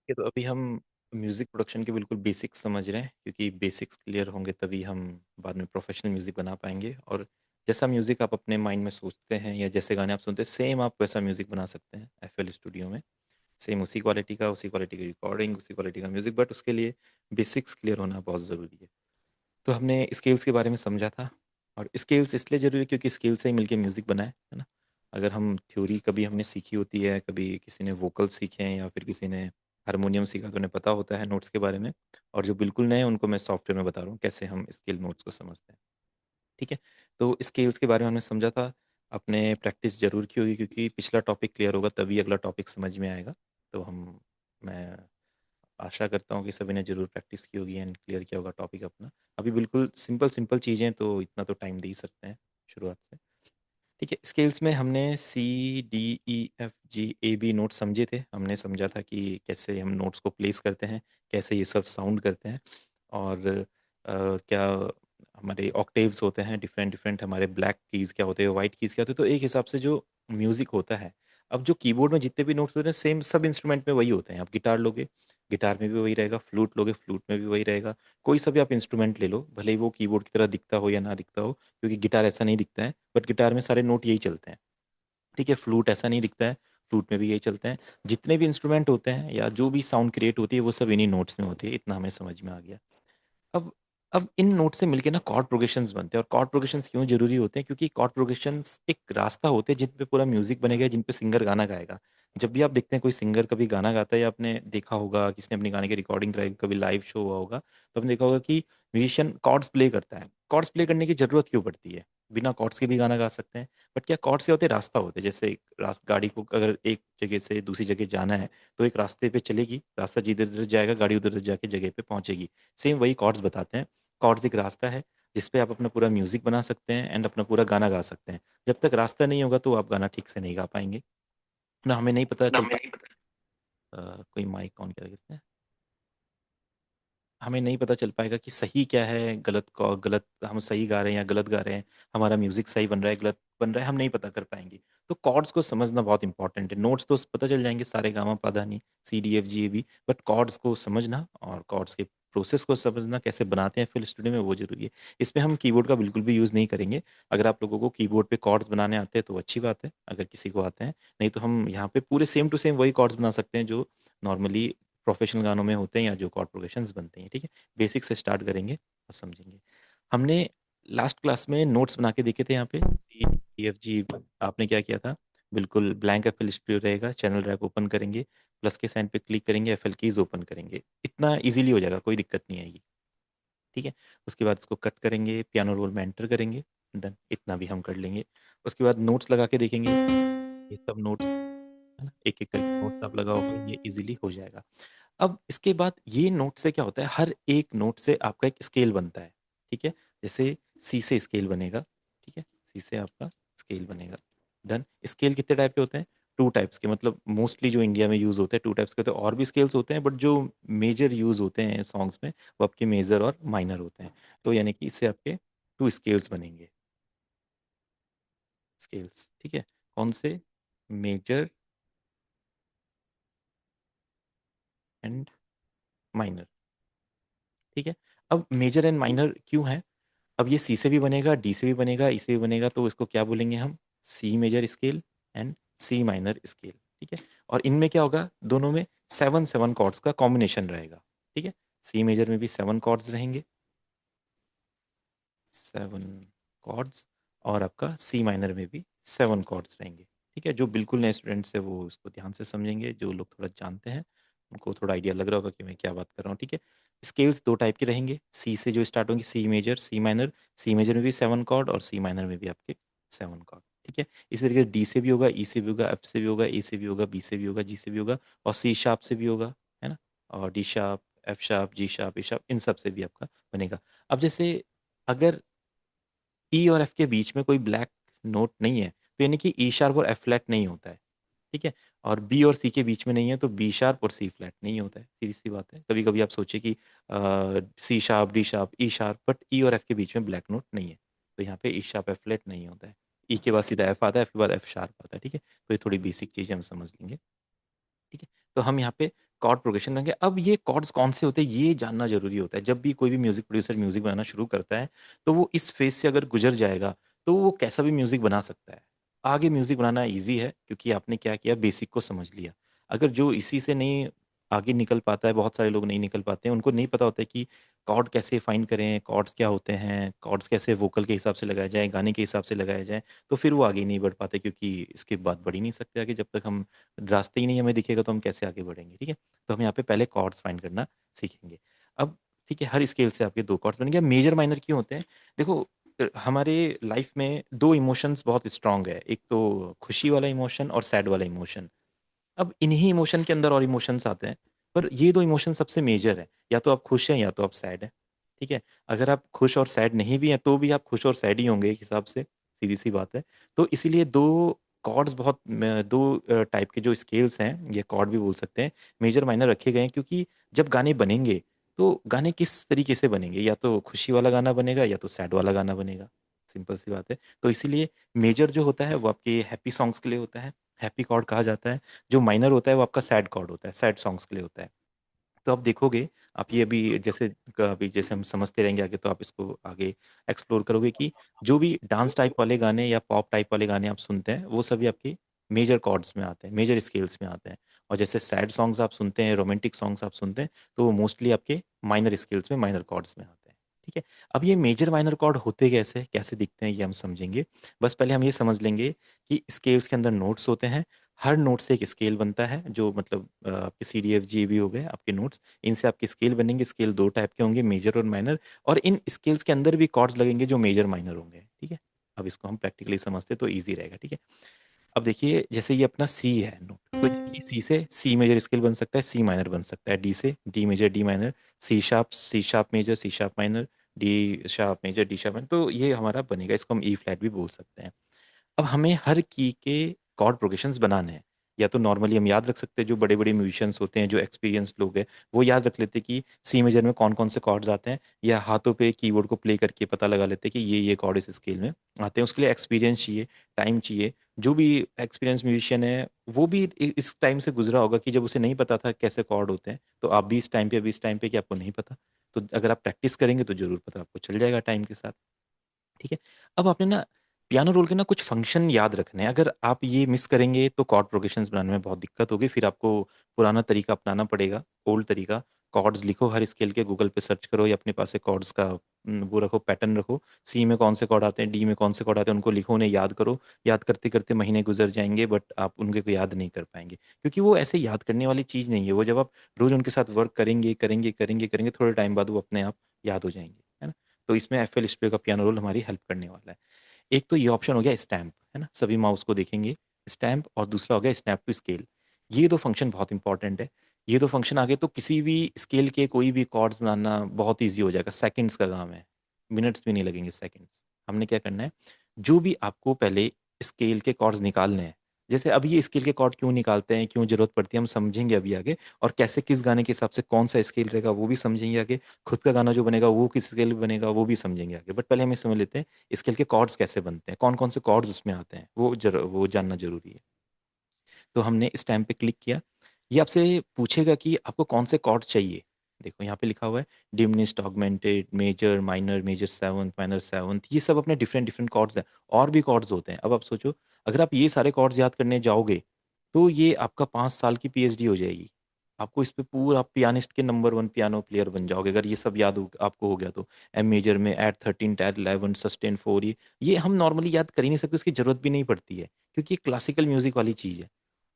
ये तो अभी हम म्यूज़िक प्रोडक्शन के बिल्कुल बेसिक्स समझ रहे हैं, क्योंकि बेसिक्स क्लियर होंगे तभी हम बाद में प्रोफेशनल म्यूज़िक बना पाएंगे। और जैसा म्यूज़िक आप अपने माइंड में सोचते हैं या जैसे गाने आप सुनते हैं, सेम आप वैसा म्यूज़िक बना सकते हैं एफएल स्टूडियो में। सेम उसी क्वालिटी की रिकॉर्डिंग, उसी क्वालिटी का म्यूज़िक, बट उसके लिए बेसिक्स क्लियर होना बहुत ज़रूरी है। तो हमने स्केल्स के बारे में समझा था। और स्केल्स इसलिए ज़रूरी है क्योंकि स्केल से ही मिलके म्यूज़िक बना है ना। अगर हम थ्योरी कभी हमने सीखी होती है, कभी किसी ने वोकल सीखे हैं या फिर किसी ने हारमोनियम सीखा, तो उन्हें पता होता है नोट्स के बारे में। और जो बिल्कुल नए हैं उनको मैं सॉफ्टवेयर में बता रहा हूँ कैसे हम स्केल नोट्स को समझते हैं। ठीक है। तो स्केल्स के बारे में हमने समझा था। आपने प्रैक्टिस ज़रूर की होगी, क्योंकि पिछला टॉपिक क्लियर होगा तभी अगला टॉपिक समझ में आएगा। तो मैं आशा करता हूँ कि सभी ने ज़रूर प्रैक्टिस की होगी एंड क्लियर किया होगा टॉपिक अपना। अभी बिल्कुल सिंपल सिंपल चीज़ें, तो इतना तो टाइम दे ही सकते हैं शुरुआत से। ठीक है। स्केल्स में हमने CDEFGAB नोट्स समझे थे। हमने समझा था कि कैसे हम नोट्स को प्लेस करते हैं, कैसे ये सब साउंड करते हैं। और क्या हमारे ऑक्टेव्स होते हैं डिफरेंट डिफरेंट, हमारे ब्लैक कीज़ क्या होते हैं, वाइट कीज़ क्या होते हैं। तो एक हिसाब से जो म्यूज़िक होता है, अब जो कीबोर्ड में जितने भी नोट्स होते हैं सेम सब इंस्ट्रूमेंट में वही होते हैं। आप गिटार लोगे, गिटार में भी वही रहेगा। फ्लूट लोगे, फ्लूट में भी वही रहेगा। कोई सा भी आप इंस्ट्रूमेंट ले लो, भले ही वो कीबोर्ड की तरह दिखता हो या ना दिखता हो, क्योंकि गिटार ऐसा नहीं दिखता है, बट गिटार में सारे नोट यही चलते हैं। ठीक है। फ्लूट ऐसा नहीं दिखता है, फ्लूट में भी यही चलते हैं। जितने भी इंस्ट्रूमेंट होते हैं या जो भी साउंड क्रिएट होती है, वो सब इन्हीं नोट्स में होती है। इतना हमें समझ में आ गया। अब अब इन नोट से मिलके ना कॉर्ड प्रोग्रेशंस बनते हैं। और कॉर्ड प्रोग्रेशंस क्यों जरूरी होते हैं? क्योंकि कॉर्ड प्रोग्रेशंस एक रास्ता होते हैं जिन पे पूरा म्यूजिक बनेगा, जिन पे सिंगर गाना गाएगा। जब भी आप देखते हैं कोई सिंगर कभी गाना गाता है, या आपने देखा होगा किसी ने अपने गाने की रिकॉर्डिंग कराई, कभी लाइव शो हुआ होगा, तो आपने देखा होगा कि म्यूजिशियन कॉर्ड्स प्ले करता है। कॉर्ड्स प्ले करने की जरूरत क्यों पड़ती है? बिना कॉर्ड्स के भी गाना गा सकते हैं। बट क्या कॉर्ड्स से होते रास्ता होते हैं? जैसे एक गाड़ी को अगर एक जगह से दूसरी जगह जाना है, तो एक रास्ते पे चलेगी, रास्ता जिधर उधर जाएगा, गाड़ी उधर उधर जाके जगह पे पहुंचेगी। सेम वही कॉर्ड्स बताते हैं। कॉर्ड्स एक रास्ता है जिस पे आप अपना पूरा म्यूजिक बना सकते हैं एंड अपना पूरा गाना गा सकते हैं। जब तक रास्ता नहीं होगा तो आप गाना ठीक से नहीं गा पाएंगे ना। हमें नहीं पता ना चल हमें नहीं पाएगा। कोई माइक ऑन कर किसने? हमें नहीं पता चल पाएगा कि सही क्या है, गलत हम सही गा रहे हैं या गलत गा रहे हैं। हमारा म्यूजिक सही बन रहा है, गलत बन रहा है, हम नहीं पता कर पाएंगे। तो कॉर्ड्स को समझना बहुत इंपॉर्टेंट है। नोट्स तो पता चल जाएंगे, सारे गामा पाधा नी, CDFGAB, बट कॉर्ड्स को समझना और कॉर्ड्स के प्रोसेस को समझना, कैसे बनाते हैं फिल स्टूडियो में, वो जरूरी है। इसमें हम कीबोर्ड का बिल्कुल भी यूज़ नहीं करेंगे। अगर आप लोगों को कीबोर्ड पे कॉर्ड्स बनाने आते हैं तो अच्छी बात है, अगर किसी को आते हैं। नहीं तो हम यहाँ पे पूरे सेम टू सेम वही कॉर्ड्स बना सकते हैं जो नॉर्मली प्रोफेशनल गानों में होते हैं या जो कॉर्ड प्रोग्रेशंस बनते हैं। ठीक है। बेसिक से स्टार्ट करेंगे और समझेंगे। हमने लास्ट क्लास में नोट्स बना के देखे थे। यहाँ पे CDFG आपने क्या किया था? बिल्कुल ब्लैंक एफएल स्टूडियो रहेगा, चैनल रैक ओपन करेंगे, प्लस के साइन पे क्लिक करेंगे, एफएल कीज ओपन करेंगे। इतना इजीली हो जाएगा, कोई दिक्कत नहीं आएगी। ठीक है। उसके बाद इसको कट करेंगे, पियानो रोल में एंटर करेंगे। डन, इतना भी हम कर लेंगे। उसके बाद नोट्स लगा के देखेंगे। ये सब नोट्स है ना, एक एक करके नोट्स आप लगाओगे, ये इजीली हो जाएगा। अब इसके बाद ये नोट से क्या होता है, हर एक नोट से आपका एक स्केल बनता है। ठीक है। जैसे सी से स्केल बनेगा। ठीक है। सी से आपका स्केल बनेगा। डन। स्केल कितने टाइप के होते हैं? टू टाइप्स के, मतलब मोस्टली जो इंडिया में यूज होते हैं टू टाइप्स के होते हैं। और भी स्केल्स होते हैं, बट जो मेजर यूज होते हैं सॉन्ग्स में, वो आपके मेजर और माइनर होते हैं। तो यानी कि इससे आपके टू स्केल्स बनेंगे। स्केल्स, ठीक है। कौन से? Major and minor. ठीक है। अब मेजर एंड माइनर क्यों है? अब ये सी से भी बनेगा, डी से भी बनेगा, ई से भी बनेगा, तो इसको क्या बोलेंगे हम? C major scale and C minor scale. ठीक है। और इनमें क्या होगा, दोनों में 7 7 कॉर्ड्स का कॉम्बिनेशन रहेगा। ठीक है। सी मेजर में भी 7 कॉर्ड्स रहेंगे, 7 कॉर्ड्स। और आपका सी माइनर में भी 7 कॉर्ड्स रहेंगे। ठीक है। जो बिल्कुल नए स्टूडेंट्स है वो इसको ध्यान से समझेंगे, जो लोग थोड़ा जानते हैं उनको थोड़ा आइडिया लग रहा होगा कि मैं क्या बात कर रहा हूँ। ठीक है। स्केल्स दो टाइप के रहेंगे, सी से जो स्टार्ट होंगे, C major, C minor. C major में भी 7 कॉर्ड और सी माइनर में भी आपके 7 कॉर्ड। ठीक है। इसी तरीके से डी से भी होगा, ई से भी होगा, एफ से भी होगा, ए से भी होगा, बी से भी होगा, जी से भी होगा, और सी शार्प से भी होगा, है ना। और D sharp, F sharp, G sharp, A sharp, इन सब से भी आपका बनेगा। अब जैसे अगर ई और एफ के बीच में कोई ब्लैक नोट नहीं है, तो यानी कि ई शार्प और एफ फ्लैट नहीं होता है। ठीक है। और बी और सी के बीच में नहीं है, तो बी शार्प और सी फ्लैट नहीं होता है। सीधी सी बात है। कभी कभी आप सोचिए कि C sharp, D sharp, E sharp, but E और एफ के बीच में ब्लैक नोट नहीं है, तो यहाँ पे ई शार्प एफ फ्लैट नहीं होता है। ई के बाद सीधा एफ आता है, एफ के बाद एफ शार्प आता है। ठीक है। तो ये थोड़ी बेसिक चीज़ें हम समझ लेंगे। ठीक है। तो हम यहाँ पे कॉर्ड प्रोग्रेशन रहेंगे। अब ये कॉर्ड्स कौन से होते हैं ये जानना जरूरी होता है। जब भी कोई भी म्यूजिक प्रोड्यूसर म्यूजिक बनाना शुरू करता है तो वो इस फेज से अगर गुजर जाएगा तो वो कैसा भी म्यूजिक बना सकता है। आगे म्यूजिक बनाना इजी है क्योंकि आपने क्या किया, बेसिक को समझ लिया। अगर जो इसी से नहीं आगे निकल पाता है, बहुत सारे लोग नहीं निकल पाते हैं, उनको नहीं पता होता है कि कॉर्ड कैसे फाइंड करें, कॉर्ड्स क्या होते हैं, कॉर्ड्स कैसे वोकल के हिसाब से लगाए जाए, गाने के हिसाब से लगाए जाए, तो फिर वो आगे नहीं बढ़ पाते, क्योंकि इसके बाद बढ़ ही नहीं सकते आगे। जब तक हम रास्ते ही नहीं हमें दिखेगा तो हम कैसे आगे बढ़ेंगे। ठीक है, तो हम यहाँ पे पहले कॉर्ड्स फाइंड करना सीखेंगे। अब ठीक है, हर स्केल से आपके दो कॉर्ड्स बन गए। मेजर माइनर क्यों होते हैं? देखो, हमारे लाइफ में दो इमोशंस बहुत स्ट्रांग है, एक तो खुशी वाला इमोशन और सैड वाला इमोशन। अब इन्हीं इमोशन के अंदर और इमोशंस आते हैं, पर ये दो इमोशन सबसे मेजर है। या तो आप खुश हैं या तो आप सैड हैं। ठीक है, अगर आप खुश और सैड नहीं भी हैं तो भी आप खुश और सैड ही होंगे एक हिसाब से, सीधी सी बात है। तो इसीलिए दो कॉर्ड्स बहुत दो टाइप के जो स्केल्स हैं, ये कॉर्ड भी बोल सकते हैं, मेजर माइनर रखे गए हैं, क्योंकि जब गाने बनेंगे तो गाने किस तरीके से बनेंगे, या तो खुशी वाला गाना बनेगा या तो सैड वाला गाना बनेगा। सिंपल सी बात है। तो इसीलिए मेजर जो होता है वो आपके हैप्पी सॉन्ग्स के लिए होता है, हैप्पी कॉर्ड कहा जाता है। जो माइनर होता है वो आपका सैड कॉर्ड होता है, सैड सॉन्ग्स के लिए होता है। तो आप देखोगे, आप ये अभी जैसे अभी जैसे हम समझते रहेंगे आगे, तो आप इसको आगे एक्सप्लोर करोगे कि जो भी डांस टाइप वाले गाने या पॉप टाइप वाले गाने आप सुनते हैं वो सभी आपके मेजर कॉर्ड्स में आते हैं, मेजर स्केल्स में आते हैं। और जैसे सैड सॉन्ग्स आप सुनते हैं, रोमांटिक सॉन्ग्स आप सुनते हैं, तो वो मोस्टली आपके माइनर स्केल्स में, माइनर कॉर्ड्स में आते हैं। ठीक है, अब ये मेजर माइनर कॉर्ड होते कैसे, कैसे दिखते हैं, ये हम समझेंगे। बस पहले हम ये समझ लेंगे कि स्केल्स के अंदर नोट्स होते हैं। हर नोट से एक स्केल बनता है, जो मतलब आपके सी डी एफ जी भी हो गए आपके नोट्स, इनसे आपके स्केल बनेंगे। स्केल दो टाइप के होंगे, मेजर और माइनर, और इन स्केल्स के अंदर भी कॉर्ड्स लगेंगे जो मेजर माइनर होंगे। ठीक है, अब इसको हम प्रैक्टिकली समझते तो ईजी रहेगा। ठीक है, अब देखिए, जैसे ये अपना सी है नोट, तो देखिए सी से सी मेजर स्केल बन सकता है, सी माइनर बन सकता है, डी से D major D minor, C sharp major C sharp minor, D sharp major D sharp minor, तो ये हमारा बनेगा। इसको हम ई फ्लैट भी बोल सकते हैं। अब हमें हर की के कॉर्ड प्रोग्रेशंस बनाने हैं। या तो नॉर्मली हम याद रख सकते हैं, जो बड़े बड़े म्यूजिशियंस होते हैं, जो एक्सपीरियंस्ड लोग हैं, वो याद रख लेते हैं कि सी मेजर में कौन कौन से कॉर्ड्स आते हैं, या हाथों पे कीबोर्ड को प्ले करके पता लगा लेते हैं कि ये कॉर्ड इस स्केल में आते हैं। उसके लिए एक्सपीरियंस चाहिए, टाइम चाहिए। जो भी एक्सपीरियंस म्यूजिशियन है वो भी इस टाइम से गुजरा होगा कि जब उसे नहीं पता था कैसे कॉर्ड होते हैं, तो आप भी इस टाइम पे, अभी इस टाइम पे कि आपको नहीं पता, तो अगर आप प्रैक्टिस करेंगे तो जरूर पता आपको चल जाएगा टाइम के साथ। ठीक है, अब आपने ना पियानो रोल के ना कुछ फंक्शन याद रखने हैं। अगर आप ये मिस करेंगे तो कॉर्ड प्रोग्रेशंस बनाने में बहुत दिक्कत होगी, फिर आपको पुराना तरीका अपनाना पड़ेगा, ओल्ड तरीका। कॉर्ड्स लिखो हर स्केल के, गूगल पे सर्च करो, या अपने पास से कॉर्ड्स का वो रखो, पैटर्न रखो। सी में कौन से कॉर्ड आते हैं, डी में कौन से कॉर्ड आते हैं, उनको लिखो, उन्हें याद करो। याद करते करते महीने गुजर जाएंगे, बट आप उनके को याद नहीं कर पाएंगे, क्योंकि वो ऐसे याद करने वाली चीज़ नहीं है। वो जब आप रोज उनके साथ वर्क करेंगे करेंगे करेंगे करेंगे, थोड़े टाइम बाद वो अपने आप याद हो जाएंगे, है ना। तो इसमें एफ एल स्टूडियो का पियानो रोल हमारी हेल्प करने वाला है। एक तो ये ऑप्शन हो गया स्टैम्प, है ना, सभी माउस को देखेंगे स्टैम्प, और दूसरा हो गया स्नैप टू स्केल। ये दो फंक्शन बहुत इंपॉर्टेंट है। ये दो फंक्शन आगे तो किसी भी स्केल के कोई भी कॉर्ड्स बनाना बहुत ईजी हो जाएगा, सेकंड्स का काम है, मिनट्स भी नहीं लगेंगे, सेकंड्स। हमने क्या करना है, जो भी आपको पहले स्केल के कॉर्ड्स निकालने हैं, जैसे अभी ये स्केल के कॉर्ड क्यों निकालते हैं, क्यों जरूरत पड़ती है, हम समझेंगे अभी आगे। और कैसे किस गाने के हिसाब से कौन सा स्केल रहेगा वो भी समझेंगे आगे। खुद का गाना जो बनेगा वो किस स्केल में बनेगा वो भी समझेंगे आगे, बट पहले हमें समझ लेते हैं स्केल के कॉर्ड्स कैसे बनते हैं, कौन कौन से कॉर्ड्स उसमें आते हैं, वो जानना जरूरी है। तो हमने इस टाइम पे क्लिक किया। ये आपसे पूछेगा कि आपको कौन से कॉर्ड चाहिए। देखो यहाँ पे लिखा हुआ है diminished, augmented, major, minor, major seventh, minor seventh, ये सब अपने डिफरेंट डिफरेंट कॉर्ड्स हैं। और भी कॉर्ड्स होते हैं। अब आप सोचो, अगर आप ये सारे कॉर्ड्स याद करने जाओगे तो ये आपका 5 साल की पीएचडी हो जाएगी। आपको इस पे पूरा, आप पियानिस्ट के नंबर 1 पियानो प्लेयर बन जाओगे अगर ये सब याद आपको हो गया तो। एम मेजर में एट 13, टैट 11, सस्टेन 4, ये हम नॉर्मली याद कर ही नहीं सकते, उसकी जरूरत भी नहीं पड़ती है, क्योंकि ये क्लासिकल म्यूजिक वाली चीज़ है।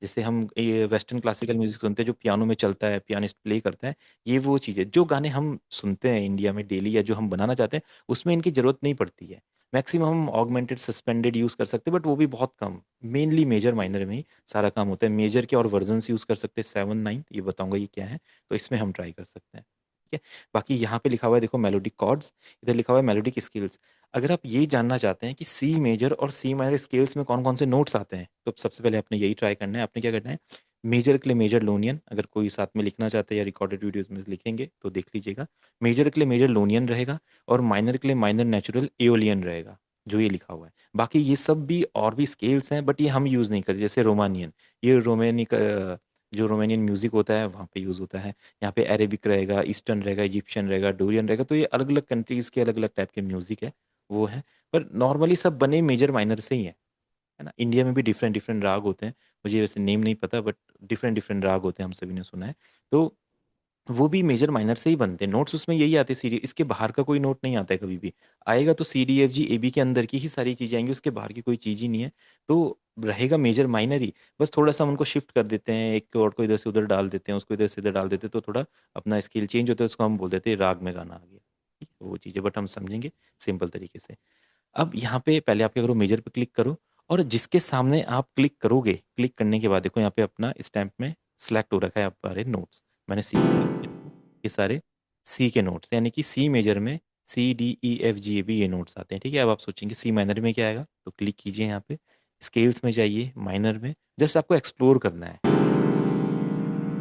जैसे हम ये वेस्टर्न क्लासिकल म्यूजिक सुनते हैं जो पियानो में चलता है, पियानिस्ट प्ले करता है, ये वो चीज़ है। जो गाने हम सुनते हैं इंडिया में डेली, या जो हम बनाना चाहते हैं, उसमें इनकी जरूरत नहीं पड़ती है। मैक्सिमम हम ऑगमेंटेड, सस्पेंडेड यूज़ कर सकते हैं, बट वो भी बहुत कम। मेनली मेजर माइनर में ही सारा काम होता है। मेजर के और वर्जन्स यूज़ कर सकते हैं, 7, 9, ये बताऊंगा ये क्या है, तो इसमें हम ट्राई कर सकते हैं। ठीक है, बाकी यहाँ पे लिखा हुआ है देखो मेलोडिक कॉर्ड्स, इधर लिखा हुआ है मेलोडिक स्केल्स। अगर आप ये जानना चाहते हैं कि सी मेजर और सी माइनर स्केल्स में कौन कौन से नोट्स आते हैं, तो सबसे पहले आपने यही ट्राई करना है। आपने क्या करना है, मेजर के लिए मेजर लोनियन, अगर कोई साथ में लिखना चाहते हैं या रिकॉर्डेड वीडियोस में लिखेंगे तो देख लीजिएगा। मेजर के लिए मेजर लोनियन रहेगा, और माइनर के लिए माइनर नेचुरल एओलियन रहेगा, जो ये लिखा हुआ है। बाकी ये सब भी और भी स्केल्स हैं, बट ये हम यूज़ नहीं करते। जैसे रोमानियन, ये रोमानी का जो रोमानियन म्यूजिक होता है वहाँ पे यूज़ होता है। यहाँ पे अरेबिक रहेगा, ईस्टर्न रहेगा, इजिप्शियन रहेगा, डोरियन रहेगा, तो ये अलग अलग कंट्रीज़ के अलग अलग टाइप के म्यूजिक है, वो है। पर नॉर्मली सब बने मेजर माइनर से ही है ना। इंडिया में भी डिफरेंट डिफरेंट राग होते हैं, मुझे वैसे नेम नहीं पता, बट डिफरेंट डिफरेंट राग होते हैं, हम सभी ने सुना है। तो वो भी मेजर माइनर से ही बनते हैं, नोट्स उसमें यही आते हैं, सी डी, इसके बाहर का कोई नोट नहीं आता है कभी भी। आएगा तो C D F G A B के अंदर की ही सारी चीजें आएंगी, उसके बाहर की कोई चीज ही नहीं है। तो रहेगा मेजर माइनर ही, बस थोड़ा सा हम उनको शिफ्ट कर देते हैं, एक कोड को इधर से उधर डाल देते हैं, उसको इधर से इधर डाल देते हैं, तो थोड़ा अपना स्केल चेंज होता है, उसको हम बोल देते हैं राग में गाना आ गया। ठीक है, वो चीज़ें बट हम समझेंगे सिंपल तरीके से। अब यहाँ पे पहले आप क्या करो, मेजर पे क्लिक करो, और जिसके सामने आप क्लिक करोगे, क्लिक करने के बाद देखो यहाँ पे अपना स्टैम्प में सिलेक्ट हो रखा है हमारे नोट्स। मैंने सी ये सारे सी के नोट्स, यानी कि सी मेजर में C D E F G A B ये नोट्स आते हैं। ठीक है, अब आप सोचेंगे सी माइनर में क्या आएगा, तो क्लिक कीजिए यहाँ पे, स्केल्स में जाइए, माइनर में, जस्ट आपको एक्सप्लोर करना है।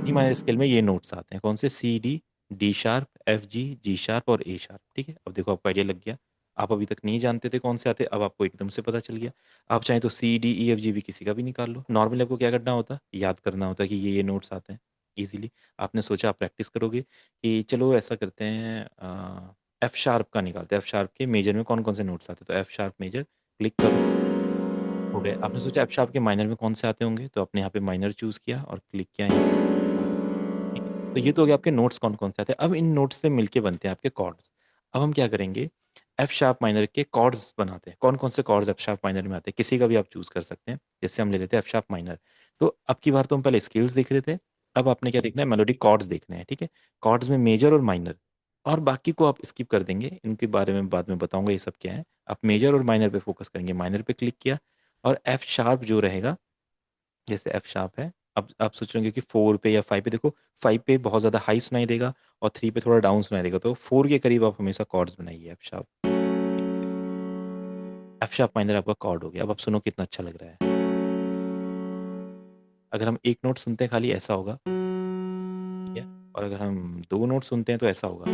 सी माइनर स्केल में ये नोट्स आते हैं, कौन से, C D, D sharp, F G, G sharp और ए शार्प। ठीक है, अब देखो आपको आइडिया लग गया। आप अभी तक नहीं जानते थे कौन से आते, अब आपको एकदम से पता चल गया। आप चाहें तो सी डी ई एफ जी भी किसी का भी निकाल लो। नॉर्मली आपको क्या करना होता, याद करना होता कि ये नोट्स आते हैं इजीली। आपने सोचा आप प्रैक्टिस करोगे कि चलो ऐसा करते हैं, एफ शार्प का निकालते हैं, एफ शार्प के मेजर में कौन कौन से नोट्स आते हैं, तो एफ शार्प मेजर, क्लिक करो, हो गए। आपने सोचा एफ शार्प के माइनर में कौन से आते होंगे, तो आपने यहाँ पे माइनर चूज किया और क्लिक किया यहाँ पे। ठीक है, तो ये तो हो गया आपके नोट्स कौन कौन से आते हैं। अब इन नोट्स से मिलके बनते हैं आपके कॉर्ड्स। अब हम क्या करेंगे, एफ शार्प माइनर के कॉर्ड्स बनाते हैं। कौन कौन से कॉर्ड्स एफ शार्प माइनर में आते हैं, किसी का भी आप चूज कर सकते हैं। जैसे हम ले लेते हैं एफ शार्प माइनर। तो अब की बार तो हम पहले स्केल्स देख रहे थे, अब आपने क्या देखना है, मेलोडी कॉर्ड्स देखने हैं। ठीक है, कॉर्ड्स में मेजर और माइनर, और बाकी को आप स्किप कर देंगे, इनके बारे में बाद में बताऊंगा ये सब क्या है। आप मेजर और माइनर पे फोकस करेंगे, माइनर पे क्लिक किया, और एफ शार्प जो रहेगा, जैसे एफ शार्प है, अब आप सोच रहे होंगे कि 4 पे या 5 पे, देखो 5 पे बहुत ज़्यादा हाई सुनाई देगा और 3 पे थोड़ा डाउन सुनाई देगा, तो 4 के करीब आप हमेशा कॉर्ड्स बनाइए F sharp. F sharp minor आपका कॉर्ड हो गया। अब आप सुनो कितना अच्छा लग रहा है। अगर हम एक नोट सुनते हैं खाली, ऐसा होगा। ठीक है, और अगर हम दो नोट सुनते हैं तो ऐसा होगा।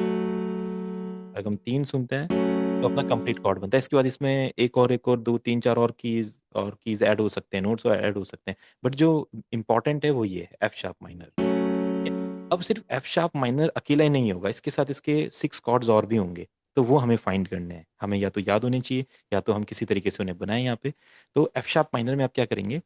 अगर हम तीन सुनते हैं तो अपना कंप्लीट कॉर्ड बनता है। इसके बाद इसमें एक और दो तीन चार और कीज ऐड हो सकते हैं, नोट्स ऐड हो सकते हैं, बट जो इंपॉर्टेंट है वो ये है, एफ शार्प माइनर। है। अब सिर्फ एफ शार्प माइनर अकेला ही नहीं होगा, इसके साथ इसके 6 कॉर्ड्स और भी होंगे, तो वो हमें फाइंड करने हैं। हमें या तो याद होने चाहिए, या तो हम किसी तरीके से उन्हें बनाएं यहाँ पे। तो एफ शार्प माइनर में आप क्या करेंगे,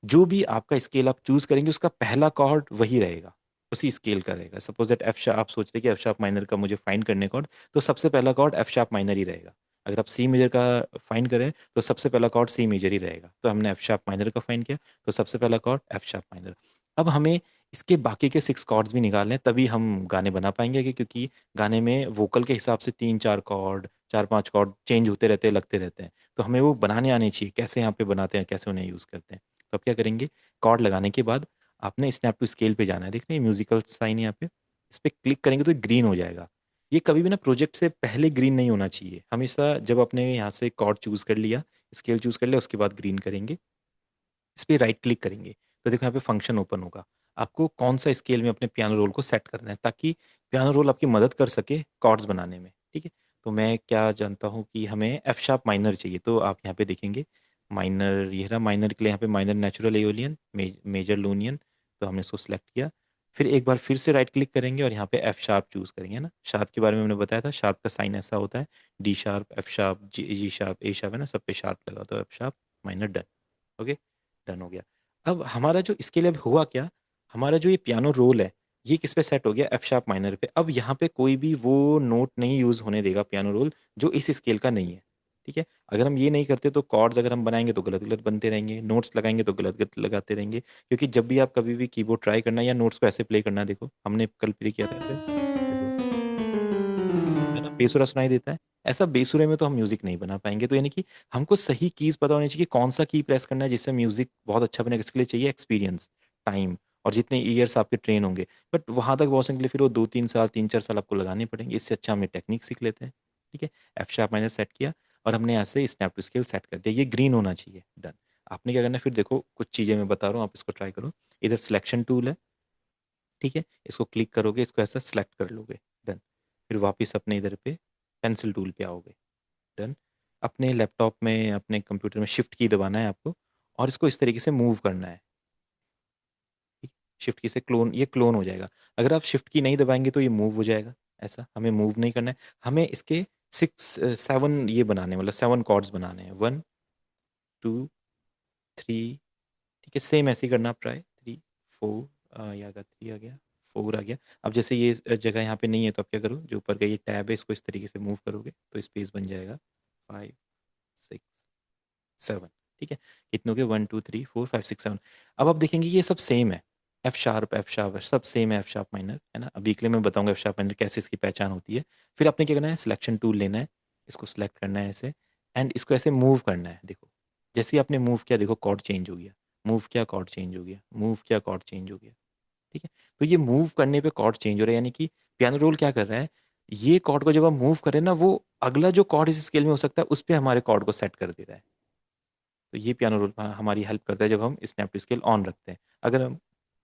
जो भी आपका स्केल आप चूज करेंगे उसका पहला कॉर्ड वही रहेगा, उसी स्केल का रहेगा। सपोज दैट एफ शार्प, आप सोच रहे कि एफ शार्प माइनर का मुझे फाइंड करने कॉर्ड, तो सबसे पहला कॉर्ड एफ शार्प माइनर ही रहेगा। अगर आप सी मेजर का फाइंड करें तो सबसे पहला कॉर्ड सी मेजर ही रहेगा। तो हमने एफ शार्प माइनर का फाइंड किया, तो सबसे पहला कॉर्ड एफ शार्प माइनर। अब हमें इसके बाकी के 6 कॉर्ड्स भी निकालने हैं, तभी हम गाने बना पाएंगे, क्योंकि गाने में वोकल के हिसाब से 3 4 कॉर्ड, 4 5 कॉर्ड चेंज होते रहते हैं, लगते रहते हैं। तो हमें वो बनाने आने चाहिए, कैसे यहाँ पे बनाते हैं, कैसे उन्हें यूज़ करते हैं। तो अब क्या करेंगे, कॉर्ड लगाने के बाद आपने स्नैप टू स्केल पे जाना है, देख रहे हैं म्यूजिकल साइन यहाँ पे, इस पर क्लिक करेंगे तो ग्रीन हो जाएगा। ये कभी भी ना प्रोजेक्ट से पहले ग्रीन नहीं होना चाहिए, हमेशा जब आपने यहाँ से कॉर्ड चूज कर लिया, स्केल चूज कर लिया, उसके बाद ग्रीन करेंगे। इस पर राइट क्लिक करेंगे तो देखो यहाँ पे फंक्शन ओपन होगा। आपको कौन सा स्केल में अपने पियानो रोल को सेट करना है, ताकि पियानो रोल आपकी मदद कर सके कॉर्ड्स बनाने में। ठीक है, तो मैं क्या जानता हूँ कि हमें एफ शार्प माइनर चाहिए, तो आप यहाँ पे देखेंगे माइनर, ये रहा माइनर के लिए, यहाँ पे माइनर नेचुरल एओलियन, मेजर लूनियन, तो हमने इसको सिलेक्ट किया। फिर एक बार फिर से राइट क्लिक करेंगे और यहाँ पे एफ शार्प चूज करेंगे ना। शार्प के बारे में हमने बताया था, शार्प का साइन ऐसा होता है, D sharp, F sharp, G sharp, A sharp, है ना, सब पे शार्प लगा, तो F sharp minor, done. Okay, done हो गया। अब हमारा जो इसके लिए अब हुआ क्या, हमारा जो ये पियानो रोल है, ये किस पे सेट हो गया, एफ शार्प माइनर पे। अब यहाँ पे कोई भी वो नोट नहीं यूज होने देगा पियानो रोल जो इस स्केल का नहीं है। ठीक है, अगर हम ये नहीं करते तो कॉर्ड्स अगर हम बनाएंगे तो गलत गलत बनते रहेंगे, नोट्स लगाएंगे तो गलत गलत लगाते रहेंगे। क्योंकि जब भी आप कभी भी कीबोर्ड ट्राई करना या नोट्स को ऐसे प्ले करना, देखो हमने कल प्ले किया था ऐसे, देखो, है ना, बेसुरा सुनाई देता है। ऐसा बेसुरे में तो हम म्यूजिक नहीं बना पाएंगे। तो यानी कि हमको सही कीज पता होनी चाहिए कि कौन सा की प्रेस करना है जिससे म्यूजिक बहुत अच्छा बनेगा। इसके लिए चाहिए एक्सपीरियंस, टाइम, और जितने ईयर्स आपके ट्रेन होंगे। बट वहां तक पहुंचने के लिए फिर वो 2 3 साल, 3 4 साल आपको लगाने पड़ेंगे। इससे अच्छा हम टेक्निक सीख लेते हैं। ठीक है, एफ शार्प मैंने सेट किया, और हमने ऐसे स्नैप टू स्केल सेट कर दिया, ये ग्रीन होना चाहिए, डन। आपने क्या करना है, फिर देखो कुछ चीजें मैं बता रहा हूँ, आप इसको ट्राई करो। इधर सिलेक्शन टूल है, ठीक है, इसको क्लिक करोगे, इसको ऐसा सेलेक्ट कर लोगे, डन। फिर वापस अपने इधर पे पेंसिल टूल पे आओगे, डन। अपने लैपटॉप में, अपने कंप्यूटर में शिफ्ट की दबाना है आपको, और इसको इस तरीके से मूव करना है। ठीक, शिफ्ट की से क्लोन, ये क्लोन हो जाएगा। अगर आप शिफ्ट की नहीं दबाएंगे तो ये मूव हो जाएगा। ऐसा हमें मूव नहीं करना है, हमें इसके 6 7 ये बनाने, मतलब 7 कॉर्ड्स बनाने हैं। 1 2 3, ठीक है, सेम ऐसे ही करना आप ट्राई। 3 4, ये आ गया, 3 आ गया, 4 आ गया। अब जैसे ये जगह यहाँ पे नहीं है तो आप क्या करो, जो ऊपर का ये टैब है इसको इस तरीके से मूव करोगे तो स्पेस बन जाएगा। 5 6 7, ठीक है। कितने हो गए, 1 2 3 4 5 6 7। अब आप देखेंगे ये सब सेम है। एफ शार्प सब सेम है, एफ शार्प माइनर है ना। अभी के लिए मैं बताऊंगा एफ शार्प माइनर कैसे इसकी पहचान होती है। फिर आपने क्या करना है, सिलेक्शन टूल लेना है, इसको सिलेक्ट करना है ऐसे, एंड इसको ऐसे मूव करना है। देखो जैसे ही आपने मूव किया, देखो कॉर्ड चेंज हो गया, मूव किया कॉर्ड चेंज हो गया, मूव किया कॉर्ड चेंज हो गया, ठीक है। तो ये मूव करने पे कॉर्ड चेंज हो रहा है, यानी कि पियानो रोल क्या कर रहा है, ये कॉर्ड को जब हम मूव करें ना, वो अगला जो कॉर्ड इस स्केल में हो सकता है उस पे हमारे कॉर्ड को सेट कर दे रहा है। तो ये पियानो रोल हमारी हेल्प करता है जब हम स्नैप टू स्केल ऑन रखते हैं। अगर हम